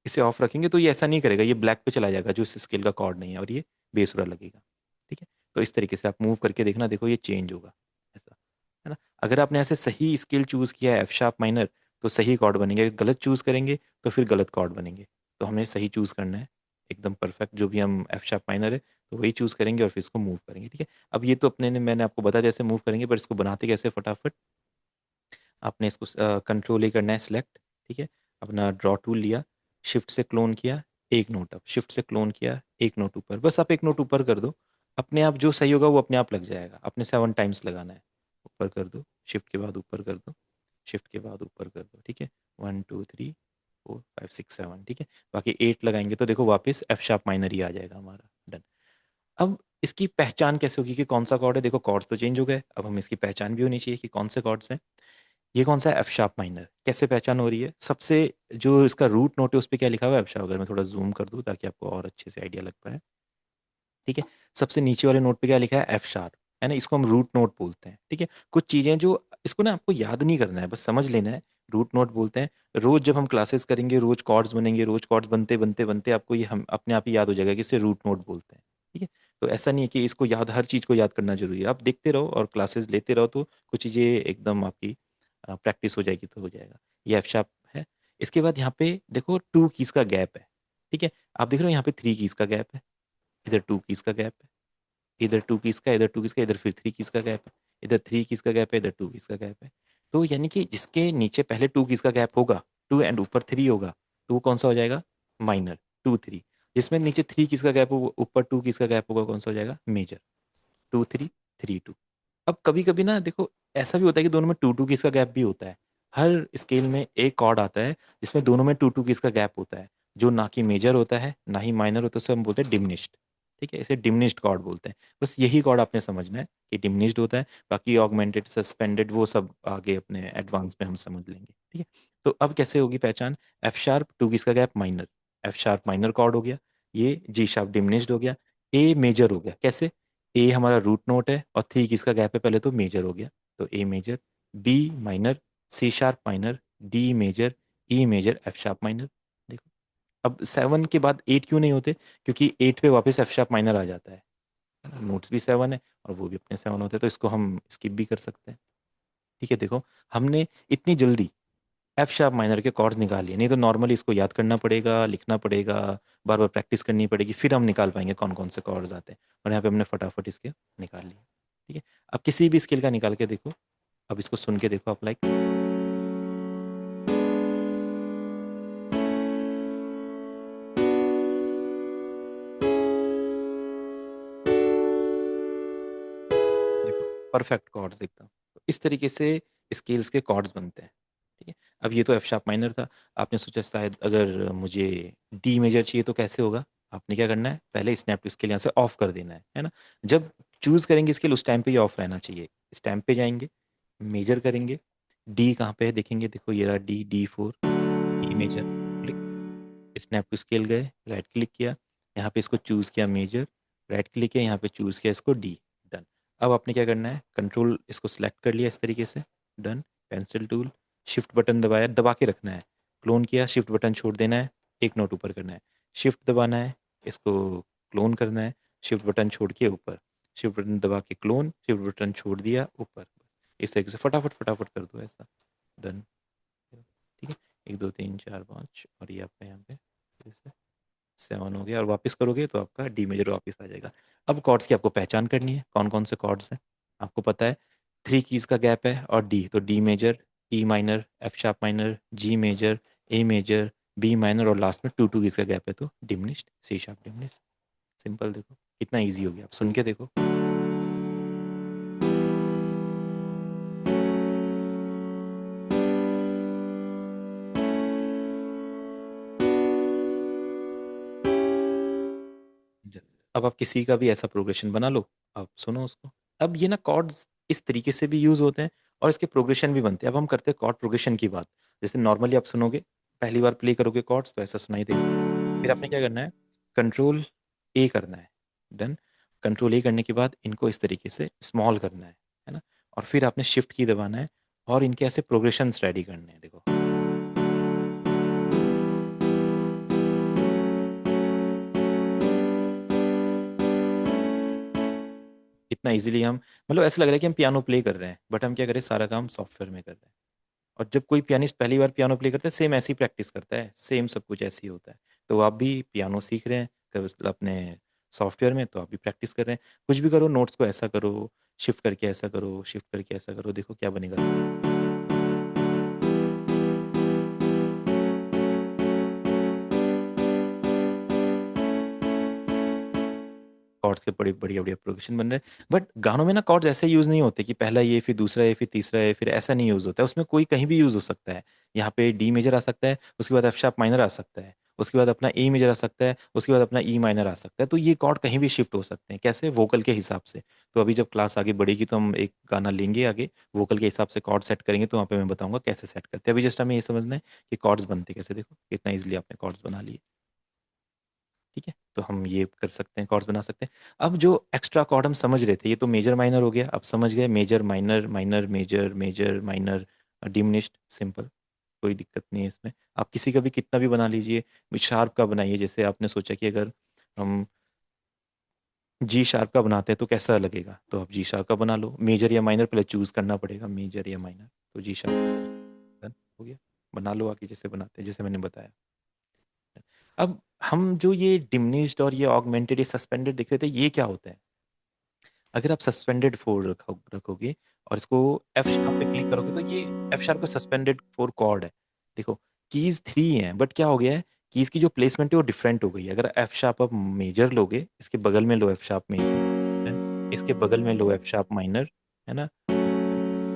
इसे ऑफ रखेंगे तो ये ऐसा नहीं करेगा, ये ब्लैक पे चला जाएगा जो इस स्केल का कॉर्ड नहीं है, और ये बेसुरा लगेगा, ठीक है। तो इस तरीके से आप मूव करके देखना, देखो ये चेंज होगा ऐसा, है ना। अगर आपने ऐसे सही स्केल चूज किया है एफ शार्प माइनर, तो सही कॉर्ड बनेंगे। अगर गलत चूज करेंगे तो फिर गलत कॉर्ड बनेंगे। तो हमें सही चूज करना है, एकदम परफेक्ट, जो भी हम एफ शार्प माइनर है तो वही चूज करेंगे और फिर इसको मूव करेंगे, ठीक है। अब ये तो अपने ने, मैंने आपको बताया जैसे मूव करेंगे, पर इसको बनाते कैसे फटाफट। आपने इसको कंट्रोल ही करना है, सिलेक्ट, ठीक है। अपना ड्रॉ टूल लिया, शिफ्ट से क्लोन किया, एक नोट अप, शिफ्ट से क्लोन किया, एक नोट ऊपर, बस आप एक नोट ऊपर कर दो। अपने आप जो सही होगा वो अपने आप लग जाएगा। अपने 7 टाइम्स लगाना है, ऊपर कर दो, शिफ्ट के बाद ऊपर कर दो, शिफ्ट के बाद ऊपर कर दो, ठीक है। 1 2 3 4 5 6 7, ठीक है। बाकी 8 लगाएंगे तो देखो वापस एफ शार्प माइनर ही आ जाएगा हमारा, डन। अब इसकी पहचान कैसे होगी कि कौन सा कॉर्ड है, देखो कॉर्ड्स तो चेंज हो गए, अब हम इसकी पहचान भी होनी चाहिए कि कौन से कॉर्ड्स हैं। ये कौन सा है, एफ शार्प माइनर। कैसे पहचान हो रही है, सबसे जो इसका रूट नोट है उस पर क्या लिखा हुआ है, एफ शार्प। अगर मैं थोड़ा जूम कर दूं ताकि आपको और अच्छे से आइडिया लग पाए, ठीक है। सबसे नीचे वाले नोट पे क्या लिखा है, एफ शार्प, है ना। इसको हम रूट नोट बोलते हैं, ठीक है। कुछ चीजें जो, इसको ना आपको याद नहीं करना है, बस समझ लेना है। रूट नोट बोलते हैं। रोज जब हम क्लासेस करेंगे, रोज कॉर्ड्स बनेंगे, रोज कॉर्ड्स बनते बनते बनते आपको ये हम अपने आप ही याद हो जाएगा कि इसे रूट नोट बोलते हैं, ठीक है। तो ऐसा नहीं है कि इसको याद, हर चीज को याद करना जरूरी है। आप देखते रहो और क्लासेस लेते रहो तो कुछ चीजें एकदम आपकी प्रैक्टिस हो जाएगी तो हो जाएगा। ये एफ शार्प है। इसके बाद यहाँ पे देखो 2 कीज का गैप है, ठीक है। आप देख रहे हो यहाँ पे 3 कीज का गैप है, इधर 2 कीज का गैप है, इधर 2 कीज का, इधर 2 कीज का, इधर फिर 3 कीज का गैप है, इधर 3 कीज का गैप है, इधर 2 कीज का गैप है। तो यानी कि जिसके नीचे पहले 2 कीज का गैप होगा, 2 एंड ऊपर 3 होगा, तो वो कौन सा हो जाएगा, माइनर, 2 3। जिसमें नीचे 3 कीज का गैप होगा, ऊपर 2 कीज का गैप होगा, कौन सा हो जाएगा, मेजर, 2 3 3 2। अब कभी कभी ना देखो ऐसा भी होता है कि दोनों में 2 2 कीज का गैप भी होता है। हर स्केल में एक कॉर्ड आता है जिसमें दोनों में 2 2 कीज का गैप होता है, जो ना कि मेजर होता है ना ही माइनर होता है, उसे हम बोलते हैं डिमिनिश्ड, ठीक है। इसे डिमिनिश्ड कॉर्ड बोलते हैं। बस यही कॉर्ड आपने समझना है कि डिमिनिश्ड होता है। बाकी ऑगमेंटेड, सस्पेंडेड, वो सब आगे अपने एडवांस में हम समझ लेंगे, ठीक है। तो अब कैसे होगी पहचान, एफ शार्प 2 कीज का gap minor, F sharp minor cord हो गया। ये जी शार्प डिमिनिश्ड हो गया। ए मेजर हो गया, कैसे, ए हमारा रूट नोट है और 3 कीज का गैप है, पहले तो मेजर हो गया, तो A major, B minor, C sharp minor, D major, E major, F sharp minor. देखो अब 7 के बाद 8 क्यों नहीं होते, क्योंकि 8 पे वापस एफ शार्प माइनर आ जाता है। नोट्स भी 7 है और वो भी अपने 7 होते हैं, तो इसको हम स्किप भी कर सकते हैं, ठीक है। देखो हमने इतनी जल्दी एफ शार्प माइनर के कॉर्ड्स निकाल लिए, नहीं तो नॉर्मली इसको याद करना पड़ेगा, लिखना पड़ेगा, बार बार प्रैक्टिस करनी पड़ेगी, फिर हम निकाल पाएंगे कौन कौन से कॉर्ड्स आते हैं। और यहाँ पे हमने फटाफट इसके निकाल लिए, ठीक है। अब किसी भी स्केल का निकाल के देखो, अब इसको सुन के देखो आप, लाइक, देखो परफेक्ट कॉर्ड्स एकदम। तो इस तरीके से स्केल्स के कॉर्ड्स बनते हैं, ठीक है। अब ये तो एफ शार्प माइनर था। आपने सोचा शायद अगर मुझे डी मेजर चाहिए तो कैसे होगा। आपने क्या करना है, पहले स्नैप टू स्केल यहाँ से ऑफ कर देना है ना। जब चूज करेंगे स्केल उस टाइम पे ही ऑफ रहना चाहिए। स्टैम्प पे जाएंगे, मेजर करेंगे, डी कहाँ पे है देखेंगे, देखो ये रहा D, D4, D major, click, snap to scale गए, राइट क्लिक किया, यहाँ पे इसको चूज किया मेजर, राइट क्लिक किया, यहाँ पे चूज किया इसको डी, डन। अब आपने क्या करना है, कंट्रोल इसको सिलेक्ट कर लिया इस तरीके से, done. Pencil tool, shift button दबाया, दबा के रखना है, क्लोन किया, शिफ्ट बटन छोड़ देना है, एक नोट ऊपर करना है, शिफ्ट दबाना है, इसको क्लोन करना है, शिफ्ट बटन छोड़ के ऊपर, शिफ्ट बटन दबा के क्लोन, शिफ्ट बटन छोड़ दिया ऊपर। इस तरीके से फटाफट फटाफट कर दो ऐसा, डन, ठीक है। 1 2 3 4 5 और ये आपका यहाँ पे जैसे 7 हो गया, और वापस करोगे तो आपका डी मेजर वापस आ जाएगा। अब कॉर्ड्स की आपको पहचान करनी है, कौन कौन से कॉर्ड्स हैं। आपको पता है 3 कीज का गैप है, और डी, तो D major, E minor, F sharp minor, G major, A major, B minor, और लास्ट में 2 कीज का गैप है, तो diminished C sharp diminished. Simple, देखो कितना ईजी हो गया, आप सुन के देखो। अब आप किसी का भी ऐसा प्रोग्रेशन बना लो, अब सुनो उसको। अब ये ना कॉर्ड्स इस तरीके से भी यूज होते हैं, और इसके प्रोग्रेशन भी बनते हैं। अब हम करते हैं कॉर्ड प्रोग्रेशन की बात। जैसे नॉर्मली आप सुनोगे, पहली बार प्ले करोगे कॉर्ड्स तो ऐसा सुनाई देगा। फिर आपने क्या करना है, कंट्रोल ए करना है। डन। कंट्रोल ए करने के बाद इनको इस तरीके से स्मॉल करना है ना। और फिर आपने शिफ्ट की दबाना है, और इनके ऐसे प्रोग्रेशन रेडी करने हैं, देखो। इतना इजीली हम, मतलब ऐसा लग रहा है कि हम पियानो प्ले कर रहे हैं, बट हम क्या करें, सारा काम सॉफ्टवेयर में कर रहे हैं। और जब कोई पियानिस्ट पहली बार पियानो प्ले करता है, सेम ऐसी प्रैक्टिस करता है, सेम सब कुछ ऐसे ही होता है। तो आप भी पियानो सीख रहे हैं अपने सॉफ्टवेयर में, तो आप भी प्रैक्टिस कर रहे हैं। कुछ भी करो, नोट्स को ऐसा करो, शिफ्ट करके ऐसा करो, शिफ्ट करके ऐसा करो, देखो क्या बनेगा। कॉर्ड्स के बड़े बढ़िया बढ़िया प्रोग्रेशन बन रहे हैं। बट गानों में ना कॉर्ड्स ऐसे यूज नहीं होते कि पहला ये, फिर दूसरा ये, फिर तीसरा ये, फिर ऐसा नहीं यूज होता है। उसमें कोई कहीं भी यूज हो सकता है। यहाँ पे डी मेजर आ सकता है, उसके बाद एफ शार्प माइनर आ सकता है, उसके बाद अपना ए मेजर आ सकता है, उसके बाद अपना ई माइनर आ सकता है। तो ये कॉर्ड कहीं भी शिफ्ट हो सकते हैं, कैसे, वोकल के हिसाब से। तो अभी जब क्लास आगे बढ़ेगी तो हम एक गाना लेंगे आगे, वोकल के हिसाब से कॉर्ड सेट करेंगे, तो वहाँ पे मैं बताऊंगा कैसे सेट करते हैं। अभी जस्ट हमें ये समझना है कि कॉर्ड्स बनते कैसे, देखो कितना इजिली आपने कॉर्ड्स बना लिए। ठीक है, तो हम ये कर सकते हैं, कॉर्ड्स बना सकते हैं। अब जो एक्स्ट्रा कॉर्ड हम समझ रहे थे, ये तो मेजर माइनर हो गया, अब समझ गए major minor, minor major, major minor, diminished, simple, कोई दिक्कत नहीं है इसमें। आप किसी का भी कितना भी बना लीजिए। शार्प का बनाइए, जैसे आपने सोचा कि अगर हम जी शार्प का बनाते हैं तो कैसा लगेगा, तो आप जी शार्प का बना लो। मेजर या माइनर पहले चूज करना पड़ेगा, मेजर या माइनर, तो जी शार्प मेजर, डन हो गया। बना लो आगे जैसे बनाते हैं, जैसे मैंने बताया। अब हम जो ये डिमिनिश्ड और ये ऑगमेंटेड, ये सस्पेंडेड दिख रहे थे, ये क्या होते हैं। अगर आप सस्पेंडेड फोर रखोगे, और इसको एफ शार्प पे क्लिक करोगे, तो ये एफ शार्प का सस्पेंडेड फोर कॉर्ड है। देखो, कीज 3 हैं, बट क्या हो गया है, कीज की जो प्लेसमेंट है वो डिफरेंट हो गई है। अगर एफ शार्प आप मेजर लोगे, इसके बगल में लो एफ शार्प मेजर, है, इसके बगल में लो एफ शार्प माइनर, है ना,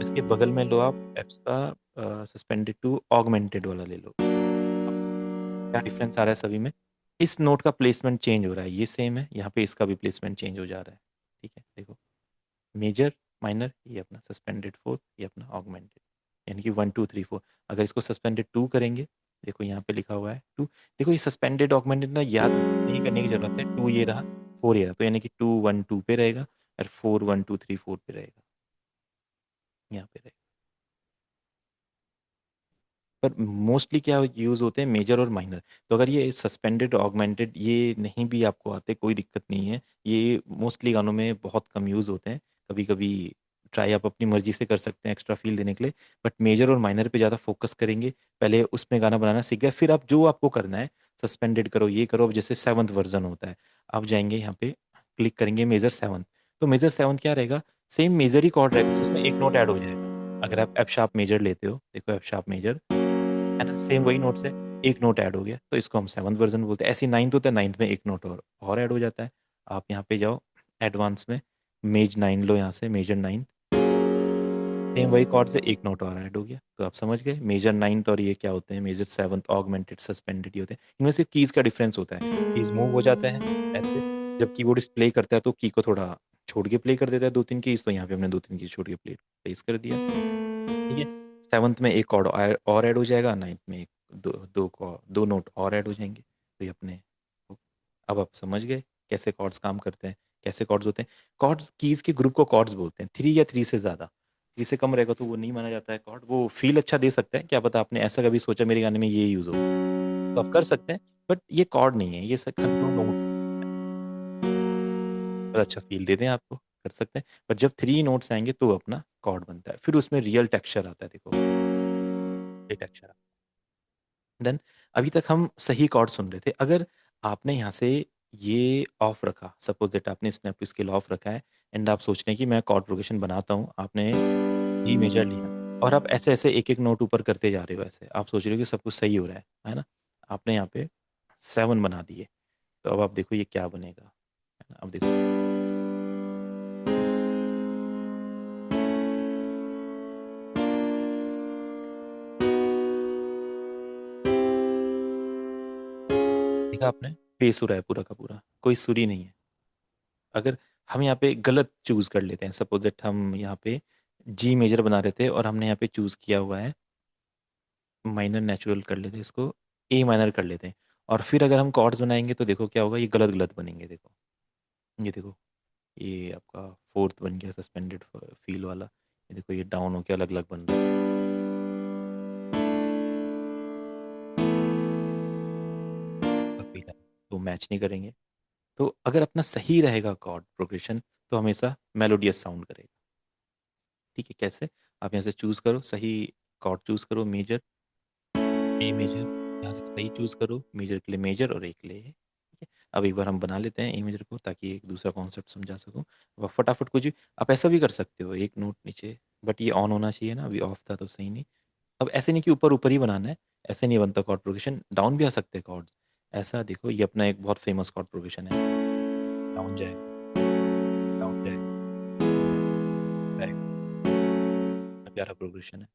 इसके बगल में लो आप एफ का सस्पेंडेड टू ऑगमेंटेड वाला ले लो। क्या डिफरेंस आ रहा है सभी में, इस नोट का प्लेसमेंट चेंज हो रहा है, ये सेम है, यहाँ पे इसका भी प्लेसमेंट चेंज हो जा रहा है। ठीक है, देखो, मेजर माइनर, ये अपना सस्पेंडेड फोर्थ, ये अपना ऑगमेंटेड, यानी कि 1 2 3 4। अगर इसको सस्पेंडेड 2 करेंगे, देखो यहाँ पे लिखा हुआ है 2। देखो ये सस्पेंडेड ऑगमेंटेड ना याद नहीं करने की जरूरत है, 2 ये रहा, 4 ये रहा, तो यानी कि 2 1 2 पे रहेगा, और 4 1 2 3 4 पे रहेगा, यहाँ पे रहेगा। पर मोस्टली क्या यूज़ होते हैं, मेजर और माइनर। तो अगर ये सस्पेंडेड ऑगमेंटेड ये नहीं भी आपको आते, कोई दिक्कत नहीं है, ये मोस्टली गानों में बहुत कम यूज़ होते हैं। कभी कभी ट्राई आप अपनी मर्जी से कर सकते हैं एक्स्ट्रा फील देने के लिए, बट मेजर और माइनर पे ज़्यादा फोकस करेंगे। पहले उसमें गाना बनाना सीख गए, फिर आप जो आपको करना है, सस्पेंडेड करो, ये करो। अब जैसे 7th वर्जन होता है, आप जाएंगे यहाँ पे, क्लिक करेंगे मेजर 7th, तो मेजर 7th क्या रहेगा, सेम मेजर ही कॉर्ड रहेगा, उसमें एक नोट ऐड हो जाएगा। अगर आप एफ शार्प मेजर लेते हो, देखो एफ शार्प मेजर, है ना, सेम वही नोट से एक नोट ऐड हो गया, तो इसको हम 7th वर्जन बोलते हैं। ऐसे 9th होता है, 9th में एक नोट और ऐड हो जाता है। आप यहाँ पे जाओ एडवांस में, मेज 9 लो, यहाँ से मेजर 9, सेम वही कॉर्ड से एक नोट और ऐड हो गया। तो आप समझ गए मेजर 9th और ये क्या होते हैं, मेजर 7th ऑगमेंटेड सस्पेंडेड, ये होते हैं। इनमें सिर्फ कीज का डिफरेंस होता है, कीज मूव हो जाते हैं ऐसे, जब कीबोर्ड प्ले करता है तो की को थोड़ा छोड़ के प्ले कर देता है, 2 3 कीज, तो यहाँ पे हमने 2 3 कीज छोड़ के प्लेस कर दिया। ठीक है, 7th में एक कॉर्ड और ऐड हो जाएगा, 9th में एक, दो नोट और ऐड हो जाएंगे, तो ये अपने, अब आप समझ गए कैसे कॉर्ड्स काम करते हैं, कैसे कॉर्ड्स होते हैं। कॉर्ड्स कीज के ग्रुप को कॉर्ड्स बोलते हैं, 3 या 3 से ज़्यादा। 3 से कम रहेगा तो वो नहीं माना जाता है कॉर्ड। वो फील अच्छा दे सकता है, क्या पता आपने ऐसा कभी सोचा मेरे गाने में ये यूज़ हो, तो आप कर सकते हैं, बट ये कॉर्ड नहीं है, ये सब खाली 2 नोट्स, अच्छा फील दे दें आपको, कर सकते हैं। पर जब 3 नोट्स आएंगे तो अपना कॉर्ड बनता है, फिर उसमें रियल टेक्सचर आता है, देखो ये टेक्सचर। डन। अभी तक हम सही कॉर्ड सुन रहे थे। अगर आपने यहाँ से ये ऑफ रखा, सपोज दैट आपने स्नैप टू स्केल ऑफ रखा है एंड आप सोच रहे हैं कि मैं कॉर्ड प्रोग्रेशन बनाता हूँ, आपने जी मेजर लिया और आप ऐसे ऐसे एक एक नोट ऊपर करते जा रहे हो, ऐसे आप सोच रहे हो कि सब कुछ सही हो रहा है ना। आपने यहाँ पे 7 बना दिए, तो अब आप देखो ये क्या बनेगा, है ना। अब देखो देखा आपने, बेसुरा है पूरा का पूरा, कोई सुर ही नहीं है। अगर हम यहाँ पे गलत चूज कर लेते हैं, सपोज दैट हम यहाँ पे जी मेजर बना रहे थे और हमने यहाँ पे चूज किया हुआ है माइनर नेचुरल, कर लेते हैं इसको ए माइनर कर लेते हैं, और फिर अगर हम कॉर्ड्स बनाएंगे तो देखो क्या होगा, ये गलत गलत बनेंगे। देखो ये देखो, ये आपका फोर्थ बन गया सस्पेंडेड फील वाला, ये देखो ये डाउन होके अलग अलग बन रहा है। फील है तो मैच नहीं करेंगे। तो अगर अपना सही रहेगा कॉर्ड प्रोग्रेशन तो हमेशा मेलोडियस साउंड करेगा। ठीक है, कैसे? आप यहाँ से चूज करो सही कॉर्ड, चूज करो मेजर, ए मेजर, यहाँ से सही चूज करो, मेजर के लिए मेजर और ए के लिए ए। ठीक है, अब एक बार हम बना लेते हैं ए मेजर को ताकि एक दूसरा कॉन्सेप्ट समझा सकूं। अब फटाफट कुछ भी आप ऐसा भी कर सकते हो, एक नोट नीचे, बट ये ऑन होना चाहिए ना, अभी ऑफ था तो सही नहीं। अब ऐसे नहीं कि ऊपर ऊपर ही बनाना है, ऐसे नहीं बनता कॉर्ड प्रोग्रेशन, डाउन भी आ सकते हैं कॉर्ड्स। ऐसा देखो, ये अपना एक बहुत फेमस कॉर्ड प्रोग्रेशन है, डाउन जाएगा, डाउन जाएगा, जाएगा, प्यारा प्रोग्रेशन है।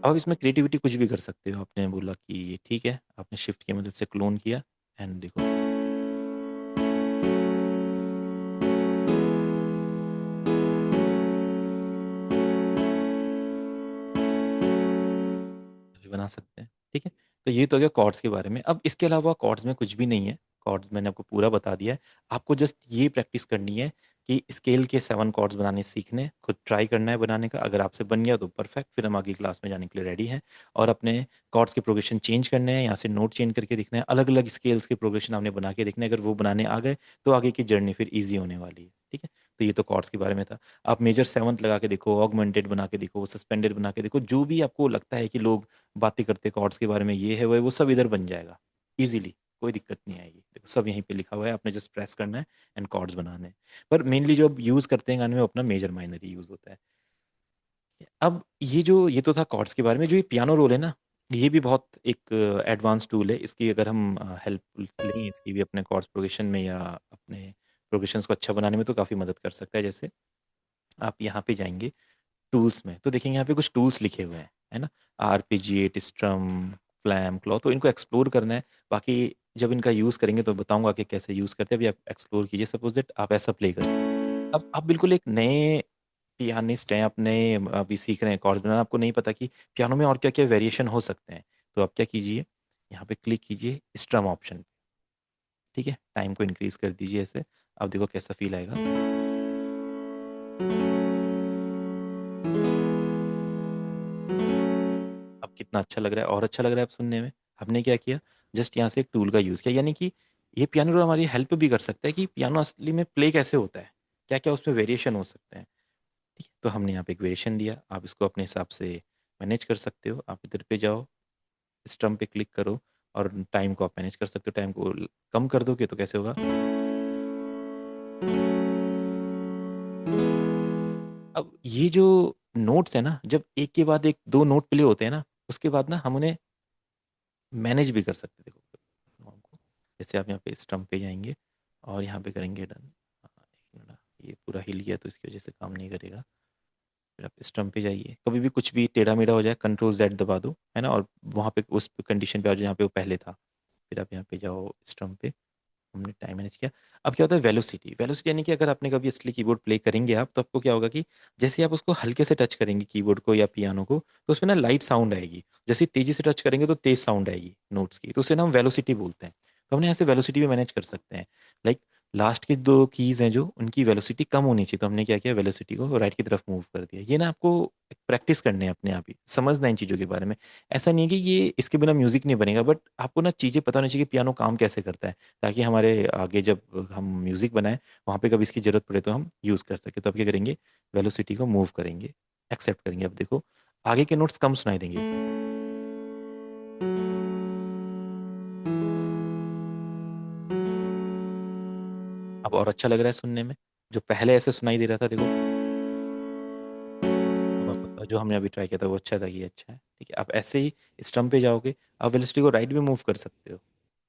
अब इसमें क्रिएटिविटी कुछ भी कर सकते हो, आपने बोला कि ये ठीक है, आपने शिफ्ट की मदद से क्लोन किया एंड देखो भी बना सकते हैं। ठीक है, तो ये तो हो गया कॉर्ड्स के बारे में। अब इसके अलावा कॉर्ड्स में कुछ भी नहीं है, कॉर्ड्स मैंने आपको पूरा बता दिया है। आपको जस्ट ये प्रैक्टिस करनी है कि स्केल के 7 कॉर्ड्स बनाने सीखने, खुद ट्राई करना है बनाने का। अगर आपसे बन गया तो परफेक्ट, फिर हम आगे क्लास में जाने के लिए रेडी हैं। और अपने कॉर्ड्स के प्रोग्रेशन चेंज करने हैं, यहाँ से नोट चेंज करके देखना है, अलग अलग स्केल्स के प्रोग्रेशन आपने बना के देखना है। अगर वो बनाने आ गए तो आगे की जर्नी फिर ईजी होने वाली है। ठीक है, तो ये तो कॉर्ड्स के बारे में था। आप मेजर सेवंथ लगा के देखो, ऑगमेंटेड बना के देखो, सस्पेंडेड बना के देखो, जो भी आपको लगता है कि लोग बातें करते कॉर्ड्स के बारे में, ये है वो सब इधर बन जाएगा इजीली, कोई दिक्कत नहीं आएगी। देखो सब यहीं पे लिखा हुआ है, आपने जस्ट प्रेस करना है एंड कॉर्ड्स बनाने हैं। पर मेनली जो अब यूज़ करते हैं गाने में, वो अपना मेजर माइनर ही यूज़ होता है। अब ये तो था कॉर्ड्स के बारे में। जो ये पियानो रोल है ना, ये भी बहुत एक एडवांस टूल है। इसकी अगर हम हेल्प लें इसकी भी अपने कॉर्ड्स प्रोग्रेशन में या अपने प्रोग्रेशंस को अच्छा बनाने में, तो काफ़ी मदद कर सकता है। जैसे आप यहाँ पे जाएंगे टूल्स में, तो देखेंगे यहाँ पे कुछ टूल्स लिखे हुए हैं, है ना। आरपीजिएट, स्ट्रम, फ्लैम, क्लॉ, तो इनको एक्सप्लोर करना है। बाकी जब इनका यूज़ करेंगे तो बताऊंगा कि कैसे यूज़ करते हैं। अभी आप एक्सप्लोर कीजिए, सपोज दैट आप ऐसा प्ले करें। अब आप बिल्कुल एक नए पियानिस्ट हैं, आप नए अभी सीख रहे हैं कॉर्ड्स बनाना, आपको नहीं पता कि पियानो में और क्या क्या वेरिएशन हो सकते हैं। तो आप क्या कीजिए, यहाँ पे क्लिक कीजिए स्ट्रम ऑप्शन। ठीक है, टाइम को इंक्रीज कर दीजिए ऐसे, अब देखो कैसा फील आएगा। अब कितना अच्छा लग रहा है, और अच्छा लग रहा है अब सुनने में। हमने क्या किया, जस्ट यहाँ से एक टूल का यूज़ किया, यानी कि ये पियानो रोल हमारी हेल्प भी कर सकता है कि पियानो असली में प्ले कैसे होता है, क्या क्या उसमें वेरिएशन हो सकते हैं। ठीक है, तो हमने यहाँ पे एक वेरिएशन दिया, आप इसको अपने हिसाब से मैनेज कर सकते हो। आप इधर पे जाओ, स्ट्रम पे क्लिक करो, और टाइम को आप मैनेज कर सकते हो। टाइम को कम कर दोगे तो कैसे होगा। अब ये जो नोट्स है ना, जब एक के बाद एक दो नोट प्ले होते हैं ना, उसके बाद ना हम उन्हें मैनेज भी कर सकते हैं। देखो हमको, जैसे आप यहाँ पे स्टम्प पे जाएंगे और यहाँ पे करेंगे डन। एक मिनट, ये पूरा हिल गया तो इसकी वजह से काम नहीं करेगा। फिर आप स्टम्प पे जाइए, कभी भी कुछ भी टेढ़ा मेढ़ा हो जाए कंट्रोल जेड दबा दो, है ना, और वहाँ पे उस कंडीशन पे आ जाओ जहाँ पे वो पहले था। फिर आप यहाँ पे जाओ स्टम्प पे, हमने टाइम मैनेज किया। अब क्या होता है, वेलोसिटी, वेलोसिटी यानी कि अगर आपने कभी असली कीबोर्ड प्ले करेंगे आप, तो आपको क्या होगा कि जैसे आप उसको हल्के से टच करेंगे कीबोर्ड को या पियानो को, तो उसमें ना लाइट साउंड आएगी। जैसे तेजी से टच करेंगे तो तेज साउंड आएगी नोट्स की, तो उसे ना हम वेलोसिटी बोलते हैं। तो हमने यहाँ से वेलोसिटी भी मैनेज कर सकते हैं। लाइक लास्ट की दो कीज हैं जो, उनकी वेलोसिटी कम होनी चाहिए, तो हमने क्या किया, वेलोसिटी को राइट की तरफ मूव कर दिया। ये ना आपको प्रैक्टिस करने हैं, अपने आप ही समझना है इन चीज़ों के बारे में। ऐसा नहीं है कि ये इसके बिना म्यूजिक नहीं बनेगा, बट आपको ना चीज़ें पता होनी चाहिए कि पियानो काम कैसे करता है, ताकि हमारे आगे जब हम म्यूज़िक बनाएं, वहाँ पे कभी इसकी ज़रूरत पड़े तो हम यूज़ कर सकें। तो अब क्या करेंगे, वेलोसिटी को मूव करेंगे, एक्सेप्ट करेंगे। अब देखो आगे के नोट्स कम सुनाई देंगे, अब और अच्छा लग रहा है सुनने में। जो पहले ऐसे सुनाई दे रहा था देखो, अब आप बताओ, जो हमने अभी ट्राई किया था वो अच्छा था, ये अच्छा है, ठीक है। आप ऐसे ही स्ट्रम पे जाओगे, आप वेलोसिटी को राइट भी मूव कर सकते हो,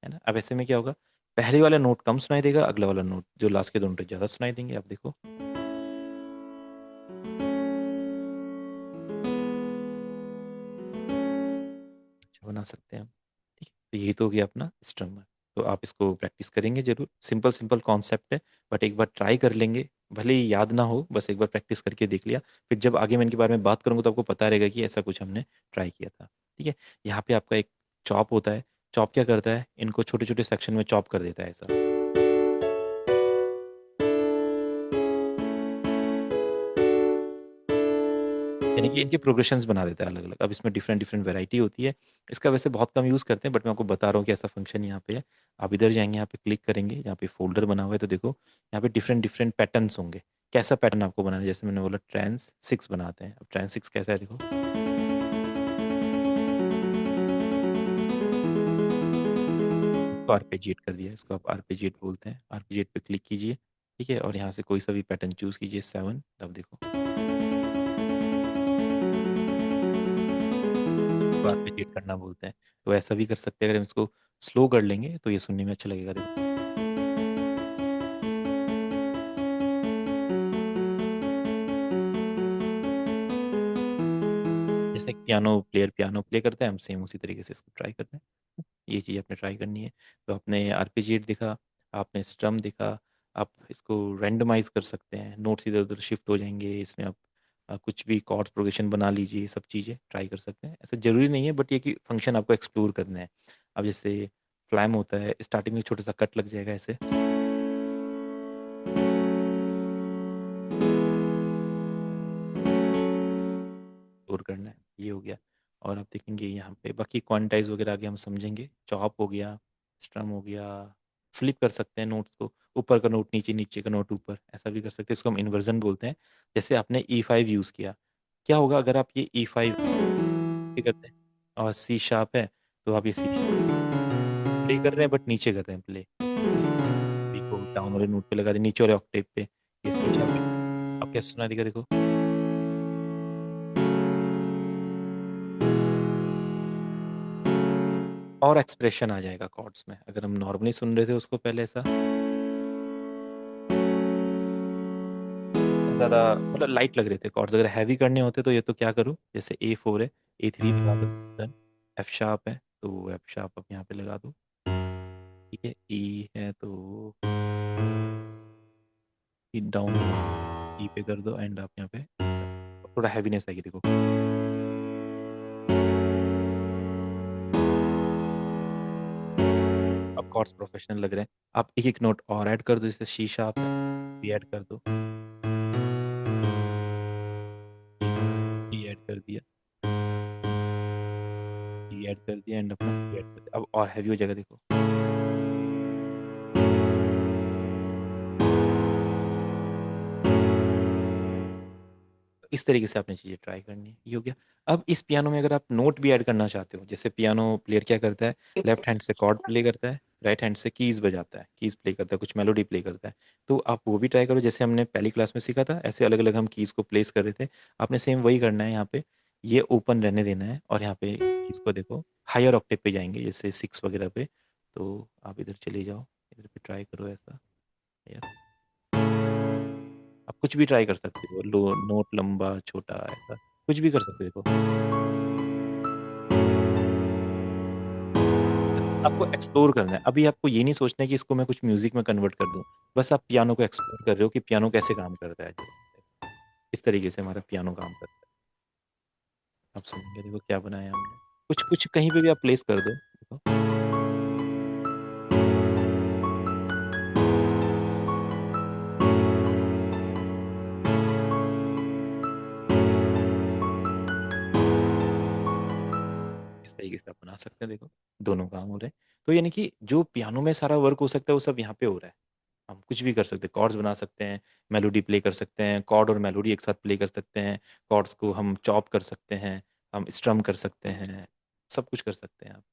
है ना। अब ऐसे में क्या होगा, पहले वाला नोट कम सुनाई देगा, अगला वाला नोट जो लास्ट के दो नोट ज़्यादा सुनाई देंगे। आप देखो, अच्छा बना सकते हैं हम, ठीक है। तो यही तो हो गया अपना स्ट्रमर। तो आप इसको प्रैक्टिस करेंगे जरूर, सिंपल सिंपल कॉन्सेप्ट है, बट एक बार ट्राई कर लेंगे, भले ही याद ना हो, बस एक बार प्रैक्टिस करके देख लिया, फिर जब आगे मैं इनके बारे में बात करूंगा तो आपको पता रहेगा कि ऐसा कुछ हमने ट्राई किया था, ठीक है। यहाँ पे आपका एक चॉप होता है। चॉप क्या करता है, इनको छोटे छोटे सेक्शन में चॉप कर देता है ऐसा, यानी कि इनके प्रोग्रेशंस बना देता है अलग अलग। अब इसमें डिफरेंट डिफरेंट वैरायटी होती है। इसका वैसे बहुत कम यूज़ करते हैं, बट मैं आपको बता रहा हूँ कि ऐसा फंक्शन यहाँ पे है। आप इधर जाएंगे, यहाँ पे क्लिक करेंगे, यहाँ पे फोल्डर बना हुआ है, तो देखो यहाँ पे डिफरेंट डिफरेंट पैटर्न्स होंगे। कैसा पैटर्न आपको बनाना है, जैसे मैंने बोला ट्रांस 6 बनाते हैं। अब ट्रांस 6 कैसा है देखो, इसको आरपेजिएट कर दिया, इसको आप आरपेजिएट बोलते हैं। आरपेजिएट पे क्लिक कीजिए, ठीक है, और यहाँ से कोई सा भी पैटर्न चूज कीजिए 7। तब देखो, इसको आरपेजिएट करना बोलते हैं। तो ऐसा भी कर सकते हैं, अगर हम इसको स्लो कर लेंगे तो ये सुनने में अच्छा लगेगा, देखो। जैसे एक पियानो प्ले करते हैं हम, सेम उसी तरीके से इसको ट्राई करते हैं। ये चीज़ आपने ट्राई करनी है। तो आपने आरपेजिएट दिखा, आपने स्ट्रम दिखा, आप इसको रैंडमाइज कर सकते हैं, नोट्स इधर उधर शिफ्ट हो जाएंगे, इसमें आप कुछ भी कॉर्ड प्रोग्रेशन बना लीजिए, ये सब चीज़ें ट्राई कर सकते हैं। ऐसा ज़रूरी नहीं है, बट ये कि फंक्शन आपको एक्सप्लोर करना है। अब जैसे फ्लैम होता है, स्टार्टिंग में छोटा सा कट लग जाएगा ऐसे, स्टोर करना है, ये हो गया। और आप देखेंगे यहाँ पे बाकी क्वांटाइज वगैरह आगे हम समझेंगे। चॉप हो गया, स्ट्रम हो गया, फ्लिप कर सकते हैं नोट्स को, ऊपर का नोट नीचे, नीचे का नोट ऊपर, ऐसा भी कर सकते हैं। इसको हम इन्वर्जन बोलते हैं। जैसे आपने E5 यूज़ किया, क्या होगा अगर आप ये E5 करते हैं और सी शार्प है, तो आप ये सी प्ले कर रहे हैं बट नीचे कर रहे हैं प्ले, बी को डाउन वाले नोट पे लगा दिया, नीचे वाले ऑक्टेव पे, ये सी शार्प है। अब कैसे सुना देगा देखो, और एक्सप्रेशन आ जाएगा कॉर्ड्स में। अगर हम नॉर्मली सुन रहे थे उसको पहले ऐसा ज्यादा, मतलब लाइट लग रहे थे कॉर्ड्स, अगर हैवी करने होते तो ये तो क्या करूँ, जैसे A4 है, A3 लगा दो, डन। एफ शार्प है तो एफ शार्प अब यहाँ पे लगा दो, ठीक है। ई है तो ई डाउन वाला ई पे कर दो, एंड आप यहाँ पे E कर दो। थोड़ा हैवीनेस आएगी देखो। अब कॉर्ड्स प्रोफेशनल लग रहे हैं। आप एक एक नोट और ऐड कर दो, जैसे सी शार्प है, भी ऐड कर दो, ई ऐड कर दिया, ई ऐड कर दिया, एंड अपना पी ऐड कर दिया। अब और हैवी हो जाएगा देखो। इस तरीके से आपने चीज़ें ट्राई करनी है, ये हो गया। अब इस पियानो में अगर आप नोट भी ऐड करना चाहते हो, जैसे पियानो प्लेयर क्या करता है, लेफ्ट हैंड से कॉर्ड प्ले करता है, राइट हैंड से कीज बजाता है, कीज प्ले करता है, कुछ मेलोडी प्ले करता है। तो आप वो भी ट्राई करो, जैसे हमने पहली क्लास में सीखा था, ऐसे अलग अलग हम कीज को प्लेस कर रहे थे। आपने सेम वही करना है यहाँ पे, ये ओपन रहने देना है, और यहाँ पे कीज को देखो हायर ऑक्टेव पे जाएंगे, जैसे 6 वगैरह पे। तो आप इधर चले जाओ, इधर पे ट्राई करो ऐसा, या आप कुछ भी ट्राई कर सकते हो, लो नोट लंबा छोटा ऐसा कुछ भी कर सकते हो। आपको एक्सप्लोर करना है, अभी आपको ये नहीं सोचना है कि इसको मैं कुछ म्यूजिक में कन्वर्ट कर दूं। बस आप पियानो को एक्सप्लोर कर रहे हो कि पियानो कैसे काम करता है, इस तरीके से हमारा पियानो काम करता है। आप सुनेंगे देखो क्या बनाया हमने, कुछ कुछ कहीं पे भी आप प्लेस कर दो देखो। इस तरीके से आप बना सकते हैं देखो, दोनों काम हो रहे हैं। तो यानी कि जो पियानो में सारा वर्क हो सकता है वो सब यहाँ पे हो रहा है। हम कुछ भी कर सकते हैं, कॉर्ड्स बना सकते हैं, मेलोडी प्ले कर सकते हैं, कॉर्ड और मेलोडी एक साथ प्ले कर सकते हैं, कॉर्ड्स को हम चॉप कर सकते हैं, हम स्ट्रम कर सकते हैं, सब कुछ कर सकते हैं आप।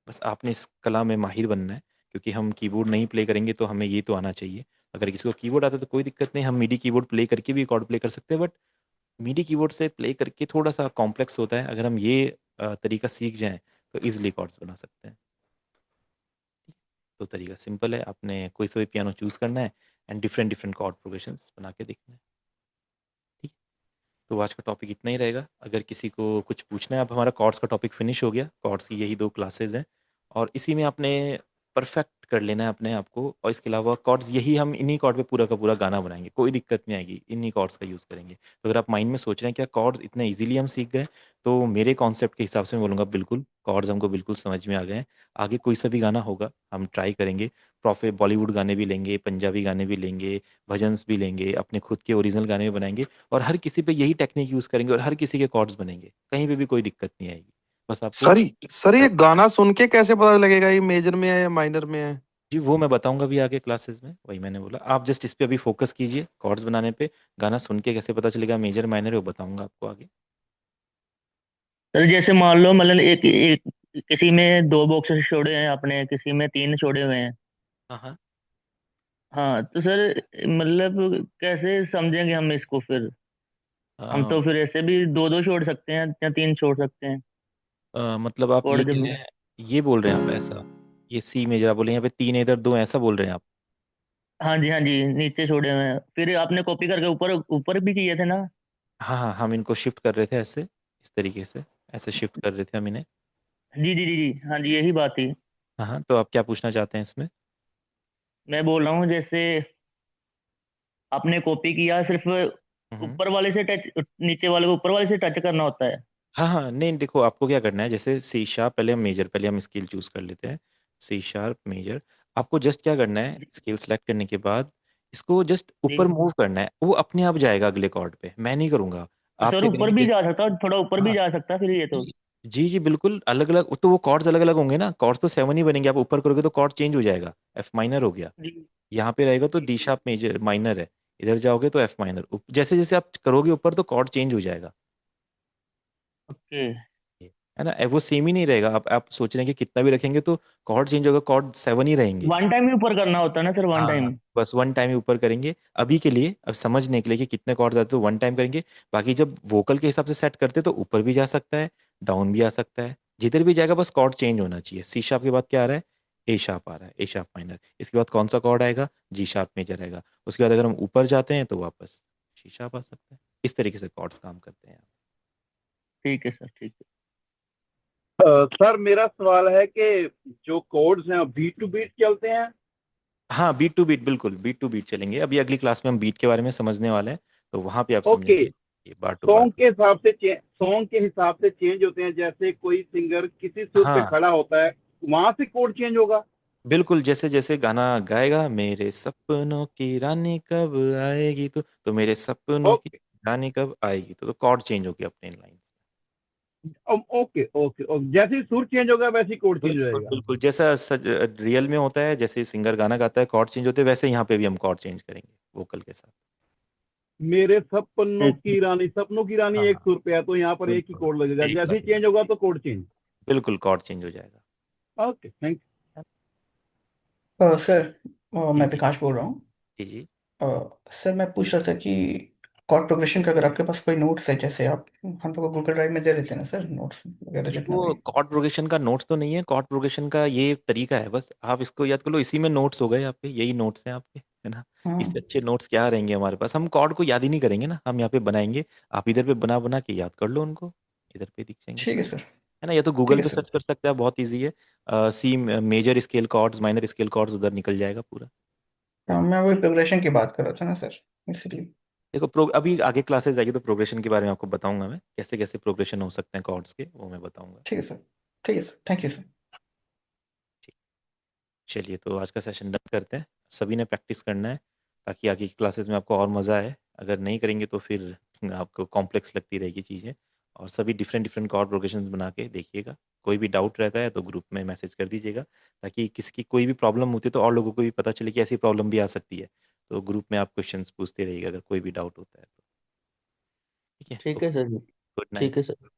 बस आपने इस कला में माहिर बनना है, क्योंकि हम कीबोर्ड नहीं प्ले करेंगे तो हमें ये तो आना चाहिए। अगर किसी को कीबोर्ड आता है तो कोई दिक्कत नहीं, हम मिडी कीबोर्ड प्ले करके भी कॉर्ड प्ले कर सकते हैं, बट मिडी कीबोर्ड से प्ले करके थोड़ा सा कॉम्प्लेक्स होता है। अगर हम ये तरीका सीख जाएं तो इजीली कॉर्ड्स बना सकते हैं। तो तरीका सिंपल है, आपने कोई सा भी पियानो चूज करना है and different different chord progressions बना के देखना है। ठीक। तो आज का टॉपिक इतना ही रहेगा। अगर किसी को कुछ पूछना है, अब हमारा कॉर्ड्स का टॉपिक फिनिश हो गया। कॉर्ड्स की यही 2 क्लासेज हैं और इसी में आपने परफेक्ट कर लेना है अपने आप को। और इसके अलावा कॉर्ड्स यही, हम इन्हीं कॉर्ड पे पूरा का पूरा गाना बनाएंगे, कोई दिक्कत नहीं आएगी, इन्हीं कॉर्ड्स का यूज़ करेंगे। तो अगर आप माइंड में सोच रहे हैं क्या कॉर्ड्स इतने इजीली हम सीख गए, तो मेरे कॉन्सेप्ट के हिसाब से मैं बोलूँगा बिल्कुल कॉर्ड्स हमको बिल्कुल समझ में आ गए हैं। आगे कोई सा भी गाना होगा हम ट्राई करेंगे। प्रॉफिट बॉलीवुड गाने भी लेंगे, पंजाबी गाने भी लेंगे, भजन्स भी लेंगे, अपने खुद के ओरिजिनल गाने भी बनाएंगे और हर किसी पे यही टेक्निक यूज़ करेंगे और हर किसी के कॉर्ड्स बनेंगे, कहीं पे भी कोई दिक्कत नहीं आएगी। बस आपको सर ये गाना सुन के कैसे पता लगेगा ये मेजर में है या माइनर में है? जी वो मैं बताऊंगा भी आगे क्लासेस में, वही मैंने बोला। आप जस्ट इस पे अभी फोकस कीजिए कॉर्ड्स बनाने पे। गाना सुन के कैसे पता चलेगा मेजर माइनर है वो बताऊंगा आपको आगे। सर जैसे मान लो मतलब एक किसी में 2 बॉक्सेस छोड़े हैं आपने, किसी में 3 छोड़े हुए हैं। हाँ हाँ। हाँ तो सर मतलब कैसे समझेंगे हम इसको फिर? हम अ, तो फिर ऐसे भी 2-2 छोड़ सकते हैं या 3 छोड़ सकते हैं। मतलब आप ये कोड कह जब रहे हैं, ये बोल रहे हैं आप ऐसा, ये सी मेजर आप बोले, यहाँ पे 3 इधर 2 ऐसा बोल रहे हैं आप? हाँ जी नीचे छोड़े हुए हैं, फिर आपने कॉपी करके ऊपर ऊपर भी किए थे ना? हाँ हाँ, हम इनको शिफ्ट कर रहे थे ऐसे, इस तरीके से ऐसे शिफ्ट कर रहे थे हम इन्हें। जी हाँ जी यही बात थी। हाँ हाँ, तो आप क्या पूछना चाहते हैं इसमें? मैं बोल रहा हूँ जैसे आपने कॉपी किया, सिर्फ हम्म। ऊपर वाले से टच, नीचे वाले को ऊपर वाले से टच करना होता है। हाँ हाँ, नहीं देखो आपको क्या करना है, जैसे सी शार्प, पहले हम मेजर, पहले हम स्केल चूज कर लेते हैं। C sharp major. आपको जस्ट क्या करना है, जी स्केल सेलेक्ट करने के बाद इसको जस्ट ऊपर जी। मूव करना है, वो अपने आप जाएगा अगले कॉर्ड पे, मैं नहीं करूंगा। तो आप सर क्या ऊपर करेंगे भी जैसे, जा सकता, थोड़ा ऊपर भी हाँ जा सकता फिर ये तो। जी जी जी बिल्कुल, अलग अलग तो वो कॉर्ड्स अलग अलग होंगे ना, कॉर्ड्स तो 7 ही बनेंगे। आप ऊपर करोगे तो कॉर्ड चेंज हो जाएगा, एफ माइनर हो गया। जी यहाँ पे रहेगा तो G D G. Sharp major minor है, इधर जाओगे तो एफ माइनर। जैसे जैसे आप करोगे ऊपर तो कॉर्ड चेंज हो जाएगा। ओके। है ना, वो सेम ही नहीं रहेगा। आप सोच रहे हैं कि कितना भी रखेंगे तो कॉर्ड चेंज होगा, कॉर्ड 7 ही रहेंगे। वन टाइम ही ऊपर करना होता है ना सर, वन हाँ, टाइम? बस वन टाइम ही ऊपर करेंगे अभी के लिए, अब समझने के लिए कि कितने कॉर्ड्स आते हैं तो वन टाइम करेंगे। बाकी जब वोकल के हिसाब से सेट करते हैं तो ऊपर भी जा सकता है, डाउन भी आ सकता है, जिधर भी जाएगा बस कॉर्ड चेंज होना चाहिए। सी शार्प के बाद क्या आ रहा है, ए शार्प आ रहा है, ए शार्प माइनर। इसके बाद कौन सा कॉर्ड आएगा, जी शार्प मेजर आएगा। उसके बाद अगर हम ऊपर जाते हैं तो वापस सी शार्प आ सकता है। इस तरीके से कॉर्ड्स काम करते हैं। ठीक है सर, ठीक है। सर मेरा सवाल है कि जो कोड्स हैं बीट टू बीट चलते हैं। हाँ, बीट टू बीट, बिल्कुल बीट टू बीट चलेंगे। अभी अगली क्लास में हम बीट के बारे में समझने वाले हैं, तो वहां पे आप ओके। समझेंगे ये बार टू बार। सॉन्ग के हिसाब से चेंज होते हैं, जैसे कोई सिंगर किसी सुर पे हाँ खड़ा होता है, वहां से कोड चेंज होगा। बिल्कुल, जैसे जैसे गाना गाएगा, मेरे सपनों की रानी कब आएगी, तो मेरे सपनों की ओके रानी कब आएगी, तो कॉर्ड चेंज होगी अपने लाइन। ओके ओके ओके, जैसे ही सुर चेंज होगा वैसे ही कोड चेंज बिल्कुल होएगा। बिल्कुल, जैसा रियल में होता है, जैसे सिंगर गाना गाता है कॉर्ड चेंज होते हैं, वैसे यहाँ पे भी हम कॉर्ड चेंज करेंगे वोकल के साथ। मेरे सपनों ठीक। की रानी, सपनों की रानी एक हाँ सुर पे है तो यहाँ पर एक ही बिल्कुल, कोड लगेगा, एक जैसे ही लगेगा, चेंज होगा तो कोड चेंज। बिल्कुल कॉर्ड चेंज हो जाएगा। ओके थैंक सर, जी मैं जी विकास बोल रहा हूँ। जी जी। सर मैं पूछ रहा था कि कॉर्ड प्रोग्रेशन का अगर आपके पास कोई नोट्स है, जैसे आप हम लोग को गूगल ड्राइव में दे देते हैं ना सर, नोट्स वगैरह जितना देखो भी। कॉर्ड प्रोग्रेशन का नोट्स तो नहीं है, कॉर्ड प्रोग्रेशन का ये तरीका है, बस आप इसको याद कर लो, इसी में नोट्स हो गए आपके, यही नोट्स हैं आपके, है ना। इससे हाँ अच्छे नोट्स क्या रहेंगे हमारे पास, हम कॉर्ड को याद ही नहीं करेंगे ना, हम यहाँ पे बनाएंगे। आप इधर पे बना बना के याद कर लो उनको, इधर पे दिख जाएंगे ठीक है सारे। सर। है ना, या तो ठीक गूगल है पे सर। सर्च कर सकते हैं, बहुत ईजी है। C major scale chords, minor scale chords, उधर निकल जाएगा पूरा। हाँ, मैं वही प्रोग्रेशन की बात कर रहा था ना सर, इसलिए। देखो अभी आगे क्लासेस आएगी तो प्रोग्रेशन के बारे में आपको बताऊंगा मैं, कैसे कैसे प्रोग्रेशन हो सकते हैं कॉर्ड्स के, वो मैं बताऊंगा। ठीक है सर। ठीक है सर, थैंक यू सर। ठीक। चलिए, तो आज का सेशन डन करते हैं। सभी ने प्रैक्टिस करना है ताकि आगे की क्लासेस में आपको और मज़ा आए। अगर नहीं करेंगे तो फिर आपको कॉम्प्लेक्स लगती रहेगी चीज़ें। और सभी डिफरेंट डिफरेंट कॉर्ड प्रोग्रेशन बना के देखिएगा। कोई भी डाउट रहता है तो ग्रुप में मैसेज कर दीजिएगा, ताकि किसकी कोई भी प्रॉब्लम होती है तो और लोगों को भी पता चले कि ऐसी प्रॉब्लम भी आ सकती है। तो ग्रुप में आप क्वेश्चंस पूछते रहिएगा अगर कोई भी डाउट होता है तो। ठीक है, ठीक है ओके, सर। गुड ठीक है नाइट। सर।